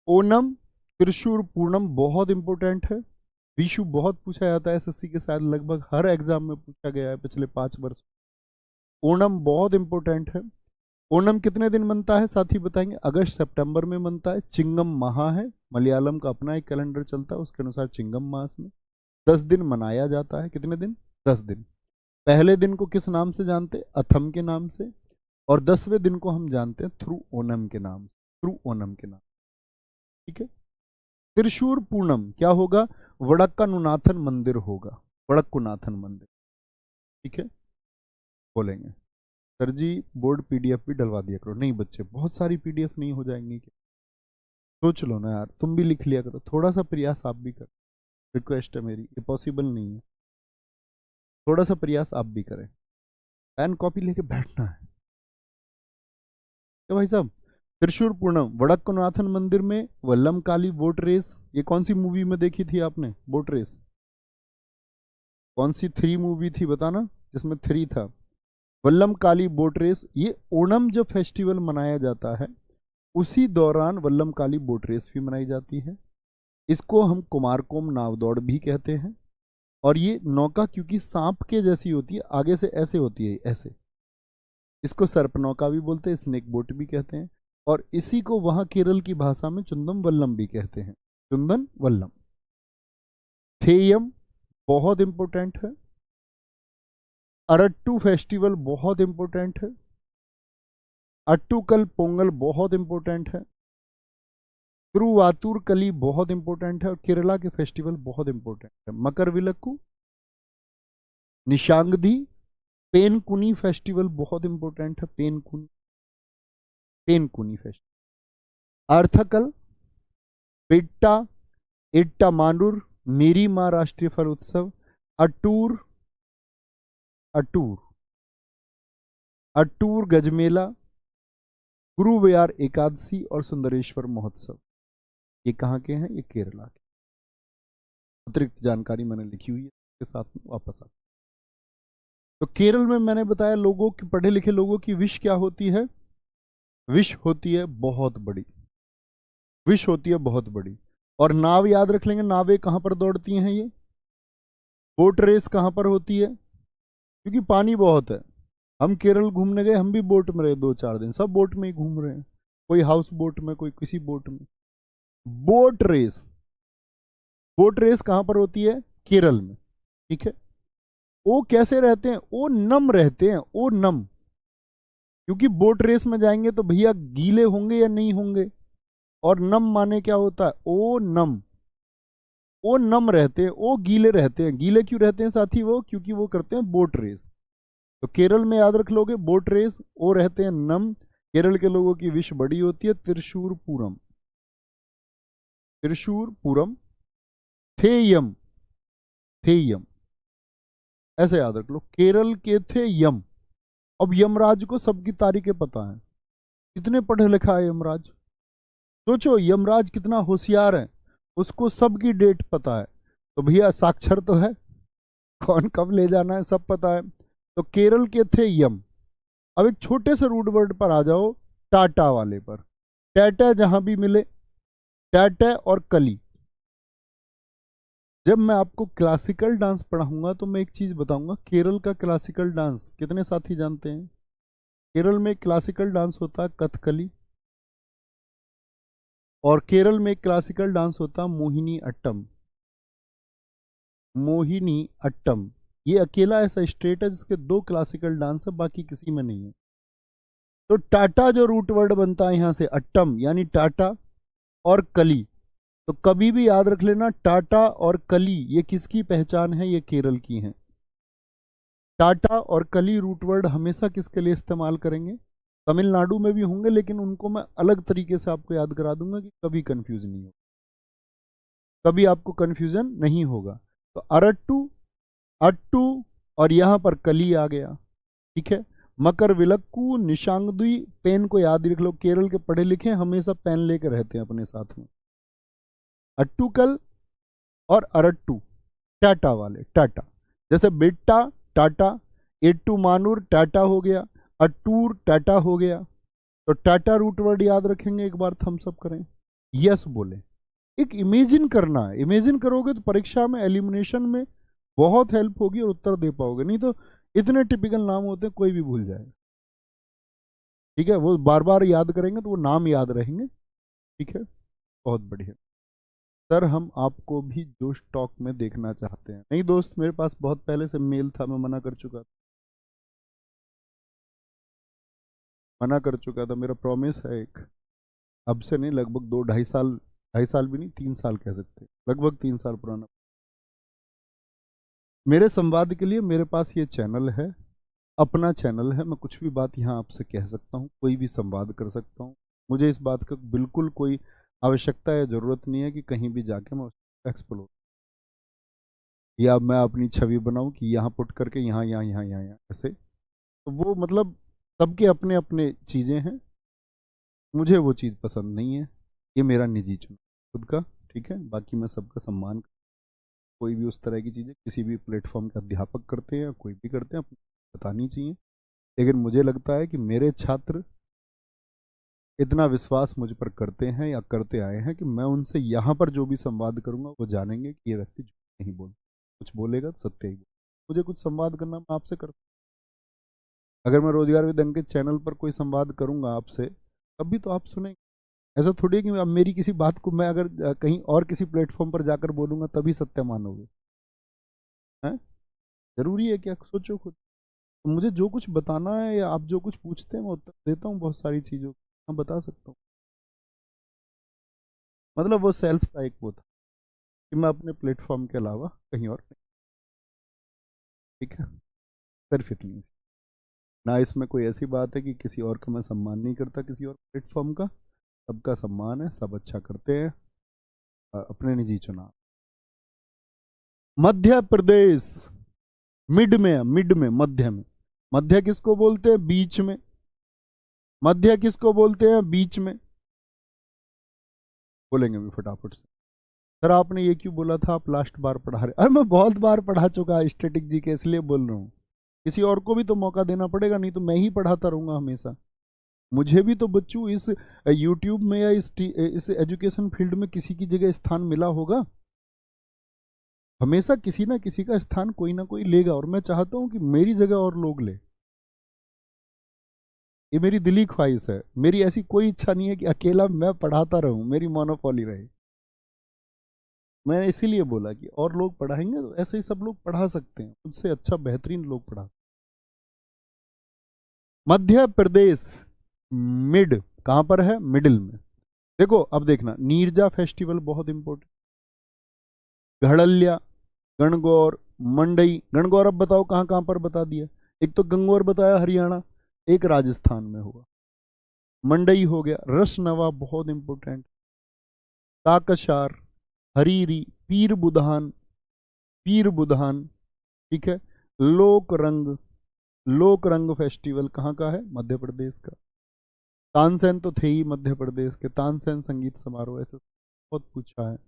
ओनम, त्रिशूर पूर्णम बहुत इंपॉर्टेंट है। विशु बहुत पूछा जाता है एसएससी के, साथ लगभग हर एग्जाम में पूछा गया है पिछले 5 वर्ष। ओणम बहुत इंपॉर्टेंट है। ओणम कितने दिन मनता है साथी बताएंगे? अगस्त सितंबर में मनता है। चिंगम माह है, मलयालम का अपना एक कैलेंडर चलता है, उसके अनुसार चिंगम मास में 10 दिन मनाया जाता है। कितने दिन? 10 दिन। पहले दिन को किस नाम से जानते हैं? अथम के नाम से। और 10वें दिन को हम जानते हैं थ्रू ओनम के नाम से, थ्रू ओनम के नाम। ठीक है, त्रिशूर पूर्णम क्या होगा? वड़क्कनाथन मंदिर होगा, वड़क्कनाथन मंदिर। ठीक है, बोलेंगे सर जी बोर्ड पीडीएफ भी डलवा दिया करो। नहीं बच्चे, बहुत सारी पीडीएफ नहीं हो जाएंगी क्या? सोच लो ना यार, तुम भी लिख लिया करो, थोड़ा सा प्रयास आप भी करो, रिक्वेस्ट है मेरी, ये पॉसिबल नहीं है। थोड़ा सा प्रयास आप भी करें, पेन कॉपी लेके बैठना है। क्या भाई साहब? त्रिशूर पूर्णम, वड़क्कनाथन मंदिर में वल्लम काली बोट रेस, ये कौन सी मूवी में देखी थी आपने बोट रेस? कौन सी 3 मूवी थी बताना जिसमें 3 था? वल्लम काली बोट रेस। ये ओणम जब फेस्टिवल मनाया जाता है उसी दौरान वल्लम काली बोट रेस भी मनाई जाती है। इसको हम कुमारकोम नाव दौड़ भी कहते हैं। और ये नौका क्योंकि सांप के जैसी होती है, आगे से ऐसे होती है, ऐसे, इसको सर्प नौका भी बोलते हैं, स्नेक बोट भी कहते हैं। और इसी को वहां केरल की भाषा में चुंदम वल्लम भी कहते हैं, चुंदन वल्लम। थेयम बहुत इंपॉर्टेंट है। अरट्टू फेस्टिवल बहुत इंपॉर्टेंट है। अट्टूकल पोंगल बहुत इंपॉर्टेंट है। तिरुवातूर कली बहुत इंपॉर्टेंट है। और केरला के फेस्टिवल बहुत इंपॉर्टेंट है, मकर विलक्कू, निशांगदी, पेनकुनी फेस्टिवल बहुत इंपॉर्टेंट है, पेनकुनी, पेनकुनी फेस्टिवल, अर्थकल, पिट्टा, इट्टा मांडूर, मेरी माँ राष्ट्रीय फल उत्सव, अटूर, अटूर, अटूर गजमेला, गुरुव्यार एकादशी और सुंदरेश्वर महोत्सव। ये कहाँ के हैं? ये केरला के। अतिरिक्त जानकारी मैंने लिखी हुई है इसके साथ में, वापस आ। तो केरल में मैंने बताया लोगों की, पढ़े लिखे लोगों की विश क्या होती है? विश होती है बहुत बड़ी, विश होती है बहुत बड़ी। और नाव याद रख लेंगे, नावें कहां पर दौड़ती हैं? ये बोट रेस कहां पर होती है? क्योंकि पानी बहुत है। हम केरल घूमने गए, हम भी बोट में रहे 2-4 दिन, सब बोट में ही घूम रहे हैं, कोई हाउस बोट में, कोई किसी बोट में। बोट रेस, बोट रेस कहां पर होती है? केरल में। ठीक है। वो कैसे रहते हैं? वो नम रहते हैं, वो नम। क्योंकि बोट रेस में जाएंगे तो भैया गीले होंगे या नहीं होंगे? और नम माने क्या होता है? ओ नम। वो नम रहते हैं, वो गीले रहते हैं। गीले क्यों रहते हैं साथी? वो क्योंकि वो करते हैं बोट रेस। तो केरल में याद रख लोगे बोट रेस, वो रहते हैं नम। केरल के लोगों की विश बड़ी होती है। त्रिशूर पूरम, त्रिशूर पूरम, थेयम, थेयम, ऐसे याद रख लो। केरल के थे यम। अब यमराज को सबकी तारीखें पता है। कितने पढ़े लिखा है यमराज? सोचो यमराज कितना होशियार है, उसको सबकी डेट पता है। तो भैया साक्षर तो है, कौन कब ले जाना है सब पता है। तो केरल के थे यम। अब एक छोटे से रूट वर्ड पर आ जाओ, टाटा वाले पर। टाटा जहां भी मिले, टाटा और कली। जब मैं आपको क्लासिकल डांस पढ़ाऊंगा तो मैं एक चीज बताऊंगा, केरल का क्लासिकल डांस कितने साथी जानते हैं? केरल में क्लासिकल डांस होता है कथकली, और केरल में क्लासिकल डांस होता है मोहिनी अट्टम। मोहिनी अट्टम, ये अकेला ऐसा स्टेट है जिसके 2 क्लासिकल डांस है, बाकी किसी में नहीं है। तो टाटा जो रूट वर्ड बनता है यहां से, अट्टम यानी टाटा और कली। तो कभी भी याद रख लेना, टाटा और कली ये किसकी पहचान है? ये केरल की है। टाटा और कली रूट वर्ड हमेशा किसके लिए इस्तेमाल करेंगे? तमिलनाडु में भी होंगे, लेकिन उनको मैं अलग तरीके से आपको याद करा दूंगा कि कभी कंफ्यूज नहीं होगा, कभी आपको कंफ्यूजन नहीं होगा। तो अरट्टू, अट्टू, और यहां पर कली आ गया। ठीक है। मकर विलक्कू, निशांगदुई। पेन को याद रख लो, केरल के पढ़े लिखे हमेशा पेन लेके रहते हैं अपने साथ में। अट्टूकल और अरट्टू, टाटा वाले, टाटा। जैसे बेट्टा टाटा, एट्टू मानूर टाटा हो गया, अट्टूर टाटा हो गया। तो टाटा रूट वर्ड याद रखेंगे, एक बार थम्स अप करें, यस बोले। एक इमेजिन करना है, इमेजिन करोगे तो परीक्षा में, एलिमिनेशन में बहुत हेल्प होगी और उत्तर दे पाओगे। नहीं तो इतने टिपिकल नाम होते हैं, कोई भी भूल जाएगा। ठीक है। वो बार बार याद करेंगे तो वो नाम याद रहेंगे। ठीक है, बहुत बढ़िया। सर हम आपको भी जोश टॉक में देखना चाहते हैं। नहीं दोस्त, मेरे पास बहुत पहले से मेल था, मैं मना कर चुका था, मना कर चुका था। मेरा प्रॉमिस है एक, अब से नहीं, लगभग 2-2.5 साल, 2.5 साल भी नहीं, 3 साल कह सकते, लगभग 3 साल पुराना। मेरे संवाद के लिए मेरे पास ये चैनल है, अपना चैनल है। मैं कुछ भी बात यहाँ आपसे कह सकता हूँ, कोई भी संवाद कर सकता हूँ। मुझे इस बात का बिल्कुल कोई आवश्यकता या ज़रूरत नहीं है कि कहीं भी जाके मैं उसको एक्सप्लोर, या मैं अपनी छवि बनाऊं कि यहाँ पुट करके यहाँ यहाँ यहाँ यहाँ यहाँ ऐसे। तो वो मतलब सबके अपने अपने चीज़ें हैं, मुझे वो चीज़ पसंद नहीं है। ये मेरा निजी चुनाव खुद का। ठीक है, बाकी मैं सबका सम्मान, कोई भी उस तरह की चीज़ें किसी भी प्लेटफॉर्म के अध्यापक करते हैं या कोई भी करते हैं, अपनी बतानी चाहिए। लेकिन मुझे लगता है कि मेरे छात्र इतना विश्वास मुझ पर करते हैं या करते आए हैं कि मैं उनसे यहाँ पर जो भी संवाद करूँगा वो जानेंगे कि ये व्यक्ति झूठ नहीं बोल, कुछ बोलेगा तो सत्य ही बोल। मुझे कुछ संवाद करना, मैं आपसे कर, अगर मैं रोजगार विद अंकित चैनल पर कोई संवाद करूंगा आपसे, तब भी तो आप सुनेंगे। ऐसा थोड़ी है कि अब मेरी किसी बात को मैं अगर कहीं और किसी प्लेटफॉर्म पर जाकर बोलूंगा तभी सत्य मानोगे? हैं? जरूरी है क्या? सोचो खुद। तो मुझे जो कुछ बताना है या आप जो कुछ पूछते हैं मैं उत्तर देता हूँ बहुत सारी चीज़ों को, मैं बता सकता हूँ। मतलब वो सेल्फ का एक वो था कि मैं अपने प्लेटफॉर्म के अलावा कहीं और नहीं। ठीक है, सिर्फ इतनी सी। ना इसमें कोई ऐसी बात है कि किसी और का मैं सम्मान नहीं करता, किसी और प्लेटफॉर्म का। सबका सम्मान है, सब अच्छा करते हैं, अपने निजी चुनाव। मध्य प्रदेश मिड में है, मिड में, मध्य में। मध्य किसको बोलते हैं? बीच में। मध्य किसको बोलते हैं? बीच में। बोलेंगे भी फटाफट से। सर आपने ये क्यों बोला था, आप लास्ट बार पढ़ा रहे? अरे मैं बहुत बार पढ़ा चुका स्टैटिक जी के, इसलिए बोल रहा हूँ। किसी और को भी तो मौका देना पड़ेगा, नहीं तो मैं ही पढ़ाता रहूँगा हमेशा। मुझे भी तो बच्चों इस यूट्यूब में या इस एजुकेशन फील्ड में किसी की जगह स्थान मिला होगा। हमेशा किसी ना किसी का स्थान कोई ना कोई लेगा, और मैं चाहता हूं कि मेरी जगह और लोग ले। ये मेरी दिली ख्वाहिश है। मेरी ऐसी कोई इच्छा नहीं है कि अकेला मैं पढ़ाता रहूं, मेरी मोनोपोली रहे। मैंने इसीलिए बोला कि और लोग पढ़ाएंगे तो ऐसे ही सब लोग पढ़ा सकते हैं, उससे अच्छा बेहतरीन लोग पढ़ा। मध्य प्रदेश मिड कहां पर है? मिडिल में। देखो अब देखना, नीरजा फेस्टिवल बहुत इंपॉर्टेंट, घड़लिया, गणगौर, मंडई। गणगौर अब बताओ कहां कहां पर बता दिया। एक तो गंगौर बताया हरियाणा, एक राजस्थान में हुआ। मंडई हो गया, रसनवा बहुत इंपॉर्टेंट, काकशार, हरीरी, पीर बुधान, पीर बुधान, ठीक है। लोक रंग, लोक रंग फेस्टिवल कहाँ का है? मध्य प्रदेश का। तानसेन तो थे ही मध्य प्रदेश के, तानसेन संगीत समारोह, ऐसे बहुत पूछा है।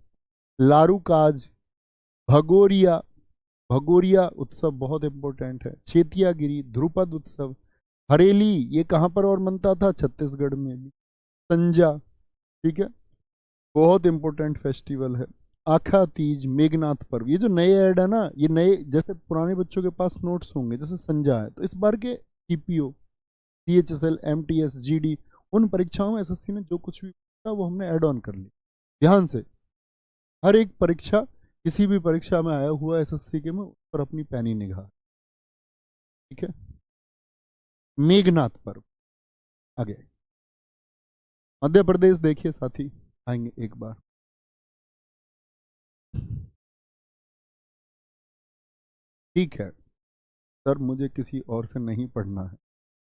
लारूकाज, भगोरिया, भगोरिया उत्सव बहुत इंपॉर्टेंट है। चेतियागिरी, ध्रुपद उत्सव, हरेली, ये कहां पर और मनता था? छत्तीसगढ़ में भी। संजा, ठीक है, बहुत इंपॉर्टेंट फेस्टिवल है। आखा तीज, मेघनाथ पर्व। ये जो नए ऐड है ना, ये नए, जैसे पुराने बच्चों के पास नोट्स होंगे, जैसे संजा है, तो इस बार के सीपीओ, सीएचएसएल, एमटीएस, जीडी, उन परीक्षाओं में एसएससी ने जो कुछ भी था वो हमने ऐड ऑन कर लिया। ध्यान से, हर एक परीक्षा, किसी भी परीक्षा में आया हुआ एसएससी के में, उस पर अपनी पैनी निगाह, ठीक है। मेघनाथ पर्व आगे, मध्य प्रदेश देखिए साथी, आएंगे एक बार। ठीक है सर, मुझे किसी और से नहीं पढ़ना है,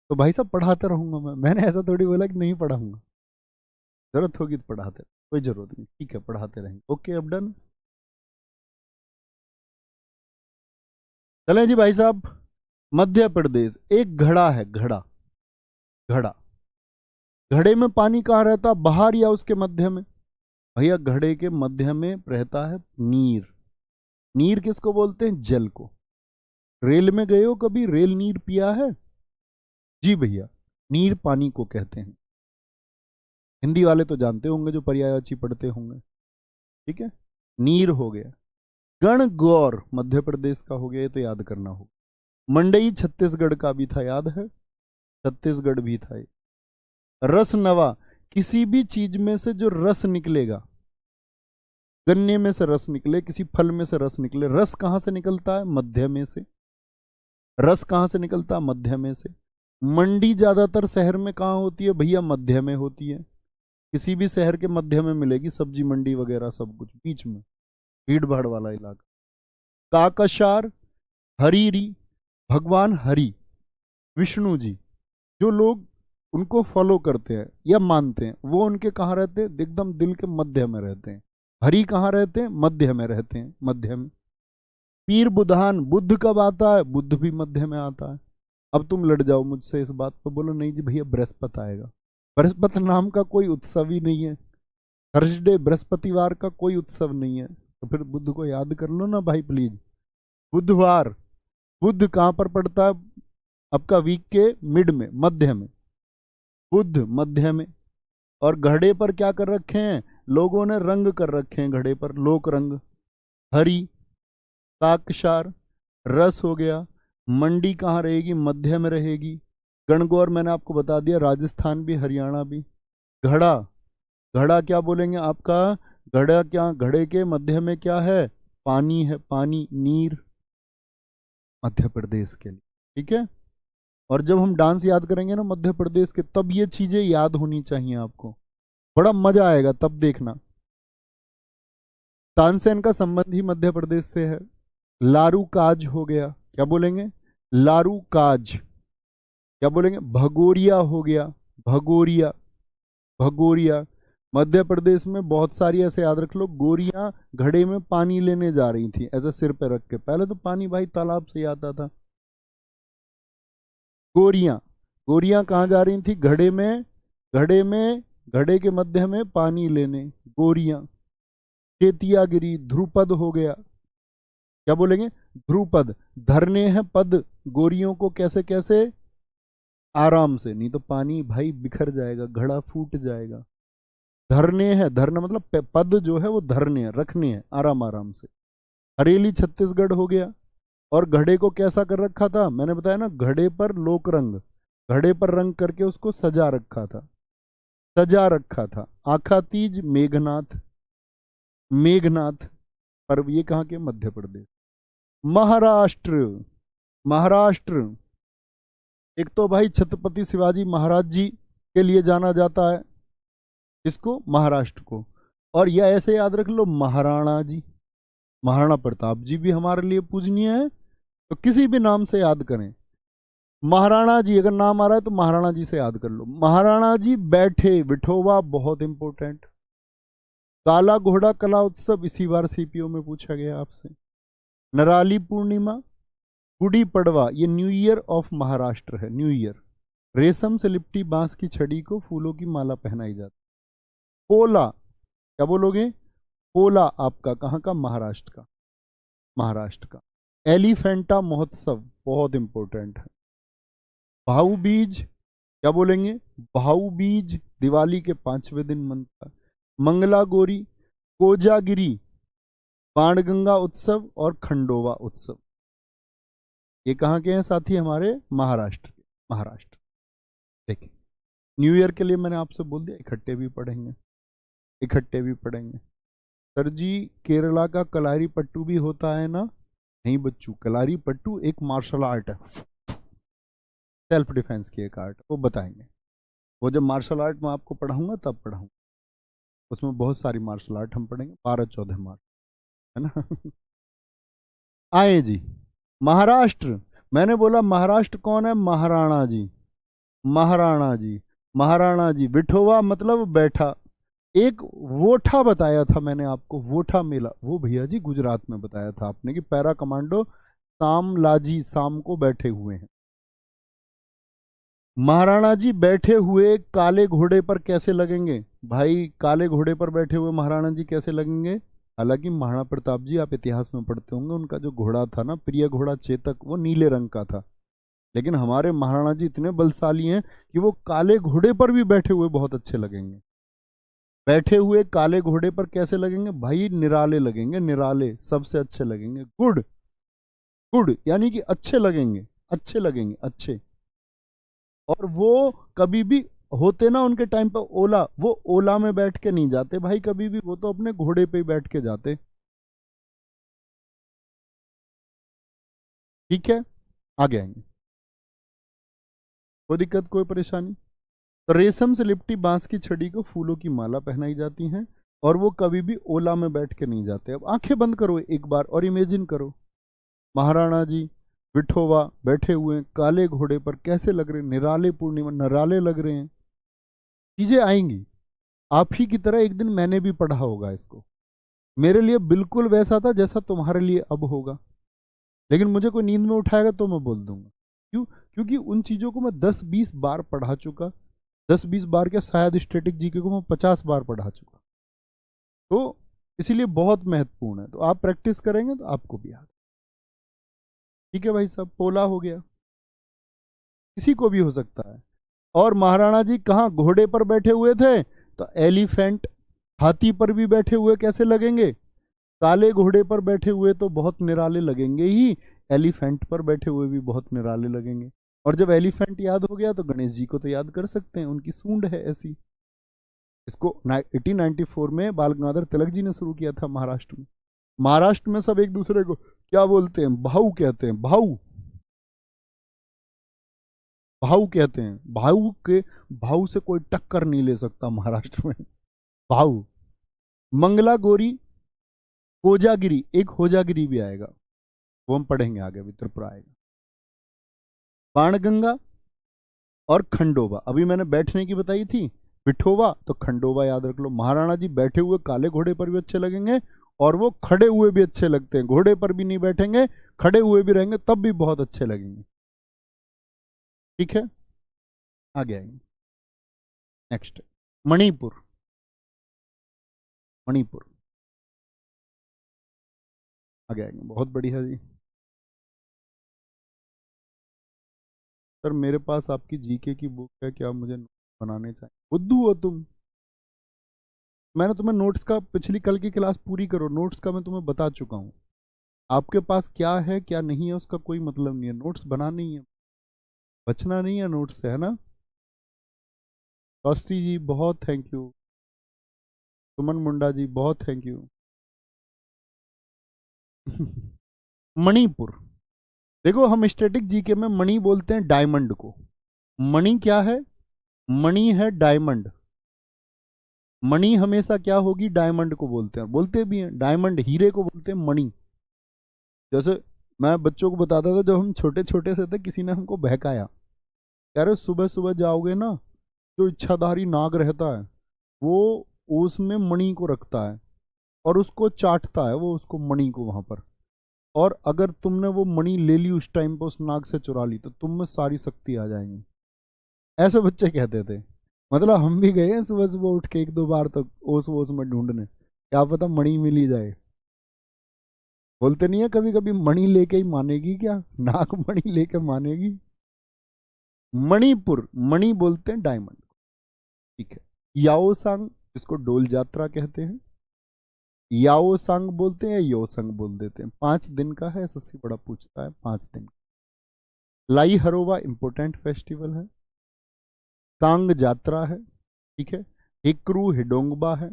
तो भाई साहब पढ़ाते रहूंगा मैंने ऐसा थोड़ी बोला कि नहीं पढ़ाऊंगा। जरूरत होगी तो पढ़ाते, कोई जरूरत नहीं, ठीक है पढ़ाते रहेंगे। ओके, अब डन। चलें जी भाई साहब, मध्य प्रदेश एक घड़ा है, घड़ा, घड़ा, घड़े में पानी कहाँ रहता? बाहर या उसके मध्य में? भैया घड़े के मध्य में रहता है नीर। नीर किसको बोलते हैं? जल को। रेल में गए हो कभी? रेल नीर पिया है? जी भैया, नीर पानी को कहते हैं। हिंदी वाले तो जानते होंगे जो पर्यायवाची पढ़ते होंगे, ठीक है। नीर हो गया। गणगौर मध्य प्रदेश का हो गया, ये तो याद करना होगा। मंडई छत्तीसगढ़ का भी था, याद है, छत्तीसगढ़ भी था। रस नवा, किसी भी चीज में से जो रस निकलेगा, गन्ने में से रस निकले, किसी फल में से रस निकले, रस कहां से निकलता है? मध्य में से। रस कहां से निकलता है? मध्य में से। मंडी ज्यादातर शहर में कहां होती है भैया? मध्य में होती है। किसी भी शहर के मध्य में मिलेगी सब्जी मंडी वगैरह, सब कुछ बीच में, भीड़ भाड़ वाला इलाका। काकशार, हरीरी, भगवान हरि, विष्णु जी, जो लोग उनको फॉलो करते हैं या मानते हैं, वो उनके कहाँ रहते हैं? एकदम दिल के मध्य में रहते हैं। हरि कहाँ रहते हैं? मध्य में रहते हैं, मध्य में। पीर बुधान, बुद्ध कब आता है? बुद्ध भी मध्य में आता है। अब तुम लड़ जाओ मुझसे इस बात पर, बोलो नहीं जी भैया बृहस्पति आएगा। बृहस्पति नाम का कोई उत्सव ही नहीं है, थर्सडे बृहस्पतिवार का कोई उत्सव नहीं है, तो फिर बुद्ध को याद कर लो ना भाई प्लीज। बुधवार, बुद्ध कहां पर पड़ता है? आपका वीक के मिड में, मध्य में, बुद्ध मध्य में। और घड़े पर क्या कर रखे हैं लोगों ने? रंग कर रखे हैं घड़े पर, लोक रंग। हरी, ताकशार, रस हो गया। मंडी कहाँ रहेगी? मध्य में रहेगी। गणगौर मैंने आपको बता दिया, राजस्थान भी, हरियाणा भी। घड़ा, घड़ा क्या बोलेंगे आपका? घड़ा क्या? घड़े के मध्य में क्या है? पानी है, पानी, नीर, मध्य प्रदेश के लिए, ठीक है। और जब हम डांस याद करेंगे ना मध्य प्रदेश के, तब ये चीजें याद होनी चाहिए आपको, बड़ा मजा आएगा तब देखना। तानसेन का संबंध ही मध्य प्रदेश से है। लारू काज हो गया, क्या बोलेंगे? लारू काज। क्या बोलेंगे? भगोरिया हो गया, भगोरिया, भगोरिया। मध्य प्रदेश में बहुत सारी, ऐसे याद रख लो, गोरियां घड़े में पानी लेने जा रही थी, ऐसे सिर पे रख के। पहले तो पानी भाई तालाब से आता था। गोरियां, गोरियां कहाँ जा रही थी? घड़े में, घड़े में घड़े के मध्य में पानी लेने, गोरियां, चेतियागिरी, ध्रुपद हो गया, क्या बोलेंगे, ध्रुपद, धरने हैं पद गोरियों को, कैसे कैसे, आराम से, नहीं तो पानी भाई बिखर जाएगा, घड़ा फूट जाएगा। धरने हैं, धरना मतलब पद जो है वो धरने हैं, रखने हैं आराम आराम से। हरेली छत्तीसगढ़ हो गया। और घड़े को कैसा कर रखा था, मैंने बताया ना, घड़े पर लोक रंग, घड़े पर रंग करके उसको सजा रखा था, सजा रखा था। आखा तीज मेघनाथ, मेघनाथ पर्व ये कहाँ के, मध्य प्रदेश। महाराष्ट्र, महाराष्ट्र एक तो भाई छत्रपति शिवाजी महाराज जी के लिए जाना जाता है, इसको महाराष्ट्र को। और यह ऐसे याद रख लो, महाराणा जी, महाराणा प्रताप जी भी हमारे लिए पूजनीय है, तो किसी भी नाम से याद करें। महाराणा जी अगर नाम आ रहा है तो महाराणा जी से याद कर लो। महाराणा जी बैठे, विठोबा बहुत इंपॉर्टेंट। काला घोड़ा कला उत्सव इसी बार सीपीओ में पूछा गया आपसे। नराली पूर्णिमा, गुड़ी पड़वा, ये न्यू ईयर ऑफ महाराष्ट्र है, न्यू ईयर। रेशम से लिपटी बांस की छड़ी को फूलों की माला पहनाई जाती। पोला, क्या बोलोगे, पोला आपका कहाँ का, महाराष्ट्र का, महाराष्ट्र का। एलिफेंटा महोत्सव बहुत इंपॉर्टेंट है। भाऊ बीज, क्या बोलेंगे, भाऊ बीज दिवाली के 5वें दिन मनता है। मंगला गौरी, कोजागिरी, बाणगंगा उत्सव और खंडोवा उत्सव, ये कहाँ के हैं साथी, हमारे महाराष्ट्र के, महाराष्ट्र। देखिए न्यू ईयर के लिए मैंने आपसे बोल दिया इकट्ठे भी पढ़ेंगे, इकट्ठे भी पढ़ेंगे। सर जी केरला का कलारी पट्टू भी होता है ना, नहीं बच्चू, कलारी पट्टू एक मार्शल आर्ट है, सेल्फ डिफेंस की एक आर्ट, वो बताएंगे। वो जब मार्शल आर्ट में आपको पढ़ाऊंगा तब पढ़ाऊंगा, उसमें बहुत सारी मार्शल आर्ट हम पढ़ेंगे, 12-14 मार्च, है ना। आए जी महाराष्ट्र, मैंने बोला महाराष्ट्र कौन है, महाराणा जी, महाराणा जी, महाराणा जी। विठोवा मतलब बैठा। एक वोठा बताया था मैंने आपको, वोठा मेला, वो भैया जी गुजरात में बताया था आपने कि पैरा कमांडो शाम लाजी, शाम को बैठे हुए हैं। महाराणा जी बैठे हुए काले घोड़े पर कैसे लगेंगे, भाई काले घोड़े पर बैठे हुए महाराणा जी कैसे लगेंगे। हालांकि महाराणा प्रताप जी आप इतिहास में पढ़ते होंगे, उनका जो घोड़ा था ना, प्रिय घोड़ा चेतक, वो नीले रंग का था। लेकिन हमारे महाराणा जी इतने बलशाली हैं कि वो काले घोड़े पर भी बैठे हुए बहुत अच्छे लगेंगे। बैठे हुए काले घोड़े पर कैसे लगेंगे भाई, निराले लगेंगे, निराले, सबसे अच्छे लगेंगे। गुड, गुड यानी कि अच्छे लगेंगे, अच्छे लगेंगे, अच्छे। और वो कभी भी होते ना उनके टाइम पर ओला, वो ओला में बैठ के नहीं जाते भाई कभी भी, वो तो अपने घोड़े पे ही बैठ के जाते। ठीक है, आगे आएंगे, कोई दिक्कत कोई परेशानी। तो रेशम से लिपटी बांस की छड़ी को फूलों की माला पहनाई जाती है, और वो कभी भी ओला में बैठ के नहीं जाते। अब आंखें बंद करो एक बार और इमेजिन करो, महाराणा जी विठोबा बैठे हुए काले घोड़े पर, कैसे लग रहे, निराले, पूर्णिमा निराले लग रहे हैं। चीजें आएंगी, आप ही की तरह एक दिन मैंने भी पढ़ा होगा इसको, मेरे लिए बिल्कुल वैसा था जैसा तुम्हारे लिए अब होगा। लेकिन मुझे कोई नींद में उठाएगा तो मैं बोल दूंगा, क्यों, क्योंकि उन चीजों को मैं 10-20 बार पढ़ा चुका। 10-20 बार क्या, शायद स्टैटिक जीके को मैं 50 बार पढ़ा चुका, तो इसीलिए बहुत महत्वपूर्ण है। तो आप प्रैक्टिस करेंगे तो आपको भी याद। ठीक है भाई साहब, पोला हो गया, किसी को भी हो सकता है। और महाराणा जी कहाँ घोड़े पर बैठे हुए थे, तो एलिफेंट, हाथी पर भी बैठे हुए कैसे लगेंगे, काले घोड़े पर बैठे हुए तो बहुत निराले लगेंगे ही, एलिफेंट पर बैठे हुए भी बहुत निराले लगेंगे। और जब एलिफेंट याद हो गया तो गणेश जी को तो याद कर सकते हैं, उनकी सूंड है ऐसी। इसको 1894 में बाल गंगाधर तिलक जी ने शुरू किया था महाराष्ट्र में। महाराष्ट्र में सब एक दूसरे को क्या बोलते हैं, भाऊ कहते हैं, भाऊ, भाऊ कहते हैं। भाऊ के, भाऊ से कोई टक्कर नहीं ले सकता महाराष्ट्र में, भाऊ। मंगला गौरी, कोजागिरी, एक होजागिरी भी आएगा, वो हम पढ़ेंगे आगे, अभी त्रिपुरा आएगा। बाणगंगा और खंडोबा, अभी मैंने बैठने की बताई थी, विठोबा, तो खंडोबा याद रख लो। महाराणा जी बैठे हुए काले घोड़े पर भी अच्छे लगेंगे, और वो खड़े हुए भी अच्छे लगते हैं, घोड़े पर भी नहीं बैठेंगे, खड़े हुए भी रहेंगे तब भी बहुत अच्छे लगेंगे। ठीक है, आगे आएंगे। नेक्स्ट मणिपुर, मणिपुर। आगे आएंगे, बहुत बढ़िया जी। सर मेरे पास आपकी जीके की बुक है, क्या मुझे नोट्स बनाने चाहिए? बुद्धू हो तुम। मैंने तुम्हें नोट्स का, पिछली कल की क्लास पूरी करो, नोट्स का मैं तुम्हें बता चुका हूँ। आपके पास क्या है क्या नहीं है उसका कोई मतलब नहीं है, नोट्स बनाना ही है, बचना नहीं है नोट्स से, है ना? कौस्ती जी बहुत थैंक यू, सुमन मुंडा जी बहुत थैंक यू। मणिपुर, देखो हम स्टैटिक जीके में मणि बोलते हैं डायमंड को। मणि क्या है? मणि है डायमंड। मणि हमेशा क्या होगी? डायमंड को बोलते हैं, बोलते भी हैं डायमंड, हीरे को बोलते हैं मणि। जैसे मैं बच्चों को बताता था, जब हम छोटे छोटे से थे, किसी ने हमको बहकाया, कह रहे सुबह सुबह जाओगे ना, जो इच्छाधारी नाग रहता है वो उसमें मणि को रखता है और उसको चाटता है, वो उसको मणि को वहां पर, और अगर तुमने वो मणि ले ली उस टाइम पे, उस नाग से चुरा ली, तो तुम में सारी शक्ति आ जाएंगी। ऐसे बच्चे कहते थे। मतलब हम भी गए हैं सुबह सुबह उठ के एक दो बार तक ओस वोस में ढूंढने, क्या पता मणि मिल ही जाए। बोलते नहीं है कभी कभी, मणि लेके ही मानेगी क्या, नाक मणि लेके मानेगी। मणिपुर, मणि बोलते हैं डायमंड, ठीक है। याओसांग, जिसको डोल यात्रा कहते हैं, याओसांग बोलते हैं, योसंग बोल देते हैं। 5 दिन का है, एसएससी बड़ा पूछता है, 5 दिन। लाई हरोबा इंपोर्टेंट फेस्टिवल है। कांग जात्रा है, ठीक है। हिक्रू हिडोंगबा है।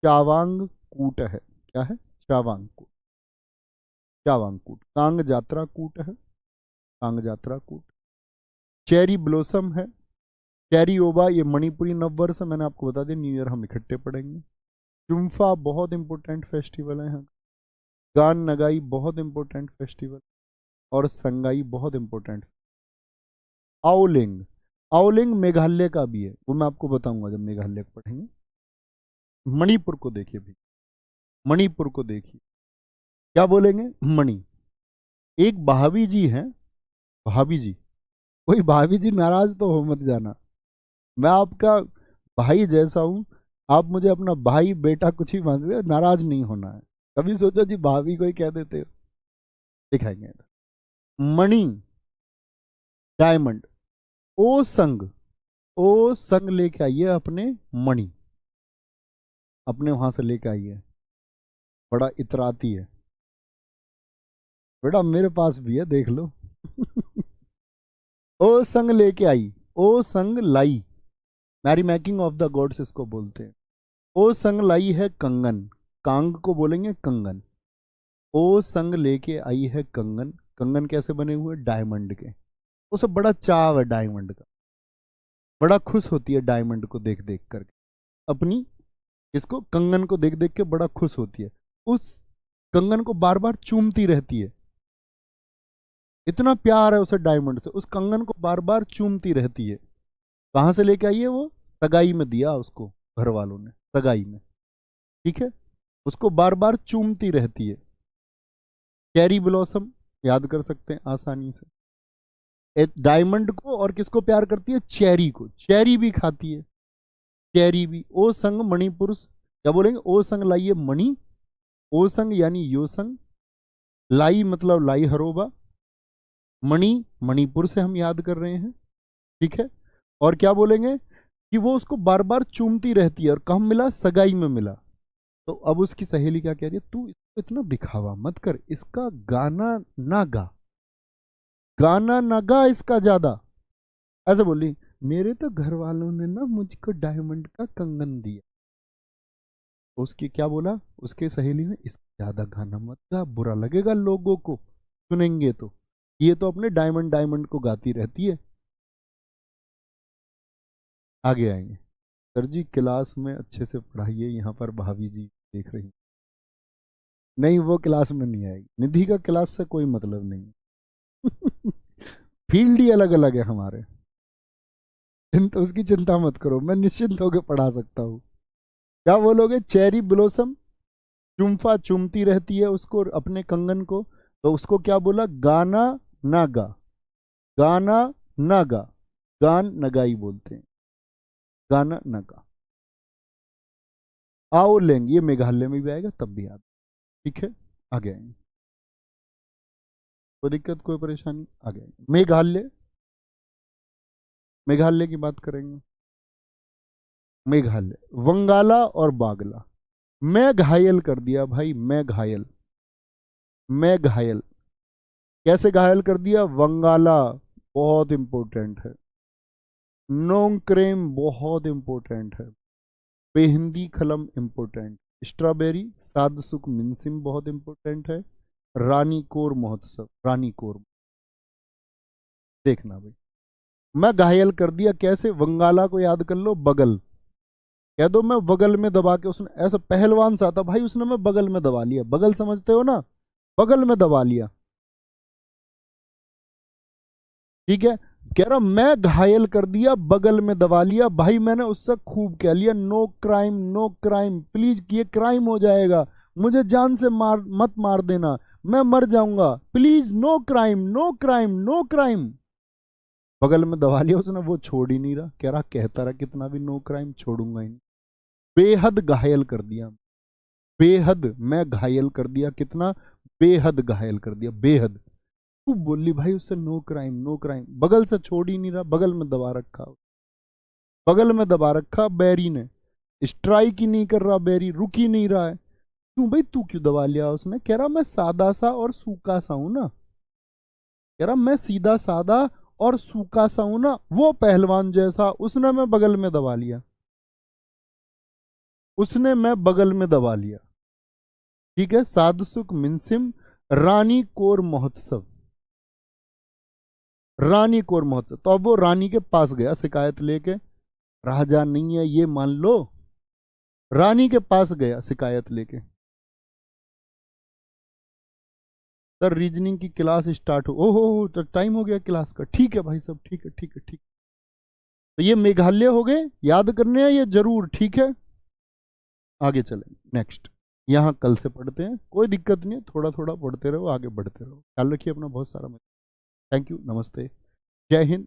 चावांग कूट है, क्या है? चावांग कूट, चावांग कूट, कांग जात्रा कूट है, कांग जात्रा कूट। चेरी ब्लोसम है। चेरी ओबा, ये मणिपुरी नववर्ष है, मैंने आपको बता दिया, न्यू ईयर हम इकट्ठे पढ़ेंगे। चुम्फा बहुत इंपॉर्टेंट फेस्टिवल है यहाँ। गान नगाई बहुत इंपॉर्टेंट फेस्टिवल, और संगाई बहुत इंपॉर्टेंट। आओलिंग, आओलिंग मेघालय का भी है, वो मैं आपको बताऊंगा जब मेघालय को पढ़ेंगे। मणिपुर को देखिए भी, मणिपुर को देखिए, क्या बोलेंगे? मणि। एक भाभी जी हैं, भाभी जी, कोई भाभी जी नाराज तो हो मत जाना, मैं आपका भाई जैसा हूं, आप मुझे अपना भाई बेटा कुछ भी मानते हो, नाराज नहीं होना है। कभी सोचो जी भाभी कोई कह देते हो, दिखाएंगे। मणि, डायमंड। ओ संग, ओ संग लेके आइए अपने मणि, अपने वहां से लेके आइए। बड़ा इतराती है बेटा, मेरे पास भी है, देख लो। ओ संग लेके आई, ओ संग लाई, merry making of the gods इसको बोलते हैं। ओ संग लाई है कंगन, कांग को बोलेंगे कंगन। ओ संग लेके आई है कंगन, कंगन कैसे बने हुए? डायमंड के। उसे बड़ा चाव है डायमंड का, बड़ा खुश होती है डायमंड को देख देख करके, अपनी इसको कंगन को देख देख के बड़ा खुश होती है, उस कंगन को बार बार चूमती रहती है। इतना प्यार है उसे डायमंड से, उस कंगन को बार बार चूमती रहती है। कहां से लेके आई है वो? सगाई में दिया उसको घर वालों ने, सगाई में, ठीक है। उसको बार बार चूमती रहती है। चेरी ब्लॉसम याद कर सकते हैं आसानी से। डायमंड को और किसको प्यार करती है? चेरी को, चेरी भी खाती है, चेरी भी। ओ संग मणिपुर, क्या बोलेंगे? ओ संग लाइए मणि, ओ संग यानी यो संग, लाई मतलब लाई हरोबा, मणि मणिपुर से हम याद कर रहे हैं, ठीक है। और क्या बोलेंगे कि वो उसको बार बार चूमती रहती है, और कब मिला? सगाई में मिला। तो अब उसकी सहेली क्या कह रही है? तू इसको इतना दिखावा मत कर, इसका गाना ना गा, गाना ना गा इसका ज्यादा, ऐसे बोली। मेरे तो घर वालों ने ना मुझको डायमंड का कंगन दिया। तो उसकी क्या बोला उसके सहेली ने? इसका ज्यादा गाना मत गा, बुरा लगेगा लोगों को सुनेंगे तो, ये तो अपने डायमंड डायमंड को गाती रहती है। आगे आएंगे। सर जी क्लास में अच्छे से पढ़ाइए, यहाँ पर भाभी जी देख रही। नहीं वो क्लास में नहीं आएगी, निधि का क्लास से कोई मतलब नहीं। फील्ड ही अलग अलग है हमारे, चिंता उसकी चिंता मत करो, मैं निश्चिंत होकर पढ़ा सकता हूँ। क्या बोलोगे? चेरी ब्लोसम, चुम्फा चूमती रहती है उसको, अपने कंगन को, तो उसको क्या बोला? गाना ना गा, गाना ना गा, गान नगाई बोलते हैं, गाना ना गा। आओ लेंगे, ये मेघालय में भी आएगा तब भी याद, ठीक है। आगे आएंगे, कोई दिक्कत कोई परेशानी, आगे आएंगे। मेघालय, मेघालय की बात करेंगे। मेघालय, वंगाला और बागला। मैं घायल कर दिया भाई, मैं घायल, मैं घायल। कैसे घायल कर दिया? वंगाला बहुत इंपॉर्टेंट है, नोंक्रेम बहुत इंपॉर्टेंट है, बेहिंदी खलम इंपॉर्टेंट, स्ट्रॉबेरी सादसुक मिनसिम बहुत इंपॉर्टेंट है, रानी कोर महोत्सव, रानी कोर। देखना भाई, मैं घायल कर दिया कैसे? वंगाला को याद कर लो, बगल कह दो, मैं बगल में दबा के, उसने ऐसा पहलवान सा था भाई, उसने मैं बगल में दबा लिया, बगल समझते हो ना, बगल में दबा लिया, ठीक है। कह रहा मैं घायल कर दिया, बगल में दबा लिया भाई, मैंने उससे खूब कह लिया no crime, no crime, please ये क्राइम हो जाएगा, मुझे जान से मार मत मार देना, मैं मर जाऊंगा, please no crime, no crime, no crime. बगल में दबा लिया उसने, वो छोड़ ही नहीं रहा, कह रहा कहता रहा कितना भी नो क्राइम, छोड़ूंगा ही नहीं। बेहद घायल कर दिया, बेहद, मैं घायल कर दिया कितना, बेहद घायल कर दिया, बेहद। खूब बोली भाई उससे नो क्राइम, नो क्राइम, बगल से छोड़ ही नहीं रहा, बगल में दबा रखा, बगल में दबा रखा बैरी ने, स्ट्राइक ही नहीं कर रहा बैरी, रुक ही नहीं रहा है। क्यों भाई, तू क्यों दबा लिया? उसने कह रहा मैं सादा सा और सूखा सा हूं ना, कह रहा मैं सीधा सादा और सूखा सा हूं ना, वो पहलवान जैसा, उसने मैं बगल में दबा लिया, उसने मैं बगल में दबा लिया, ठीक है। सादसुक मिनसिम, रानी कोर महोत्सव, रानी कोर महोत्सव। तो अब वो रानी के पास गया शिकायत लेके, राजा नहीं है ये मान लो, रानी के पास गया शिकायत लेके, सर रीजनिंग की क्लास स्टार्ट हो, ओहो तो टाइम हो गया क्लास का, ठीक है भाई सब, ठीक है ठीक है ठीक। तो ये मेघालय हो गए, याद करने हैं ये जरूर, ठीक है। आगे चलें नेक्स्ट, यहाँ कल से पढ़ते हैं, कोई दिक्कत नहीं है, थोड़ा थोड़ा पढ़ते रहो, आगे बढ़ते रहो, ख्याल रखिए अपना बहुत सारा। थैंक यू, नमस्ते, जय हिंद।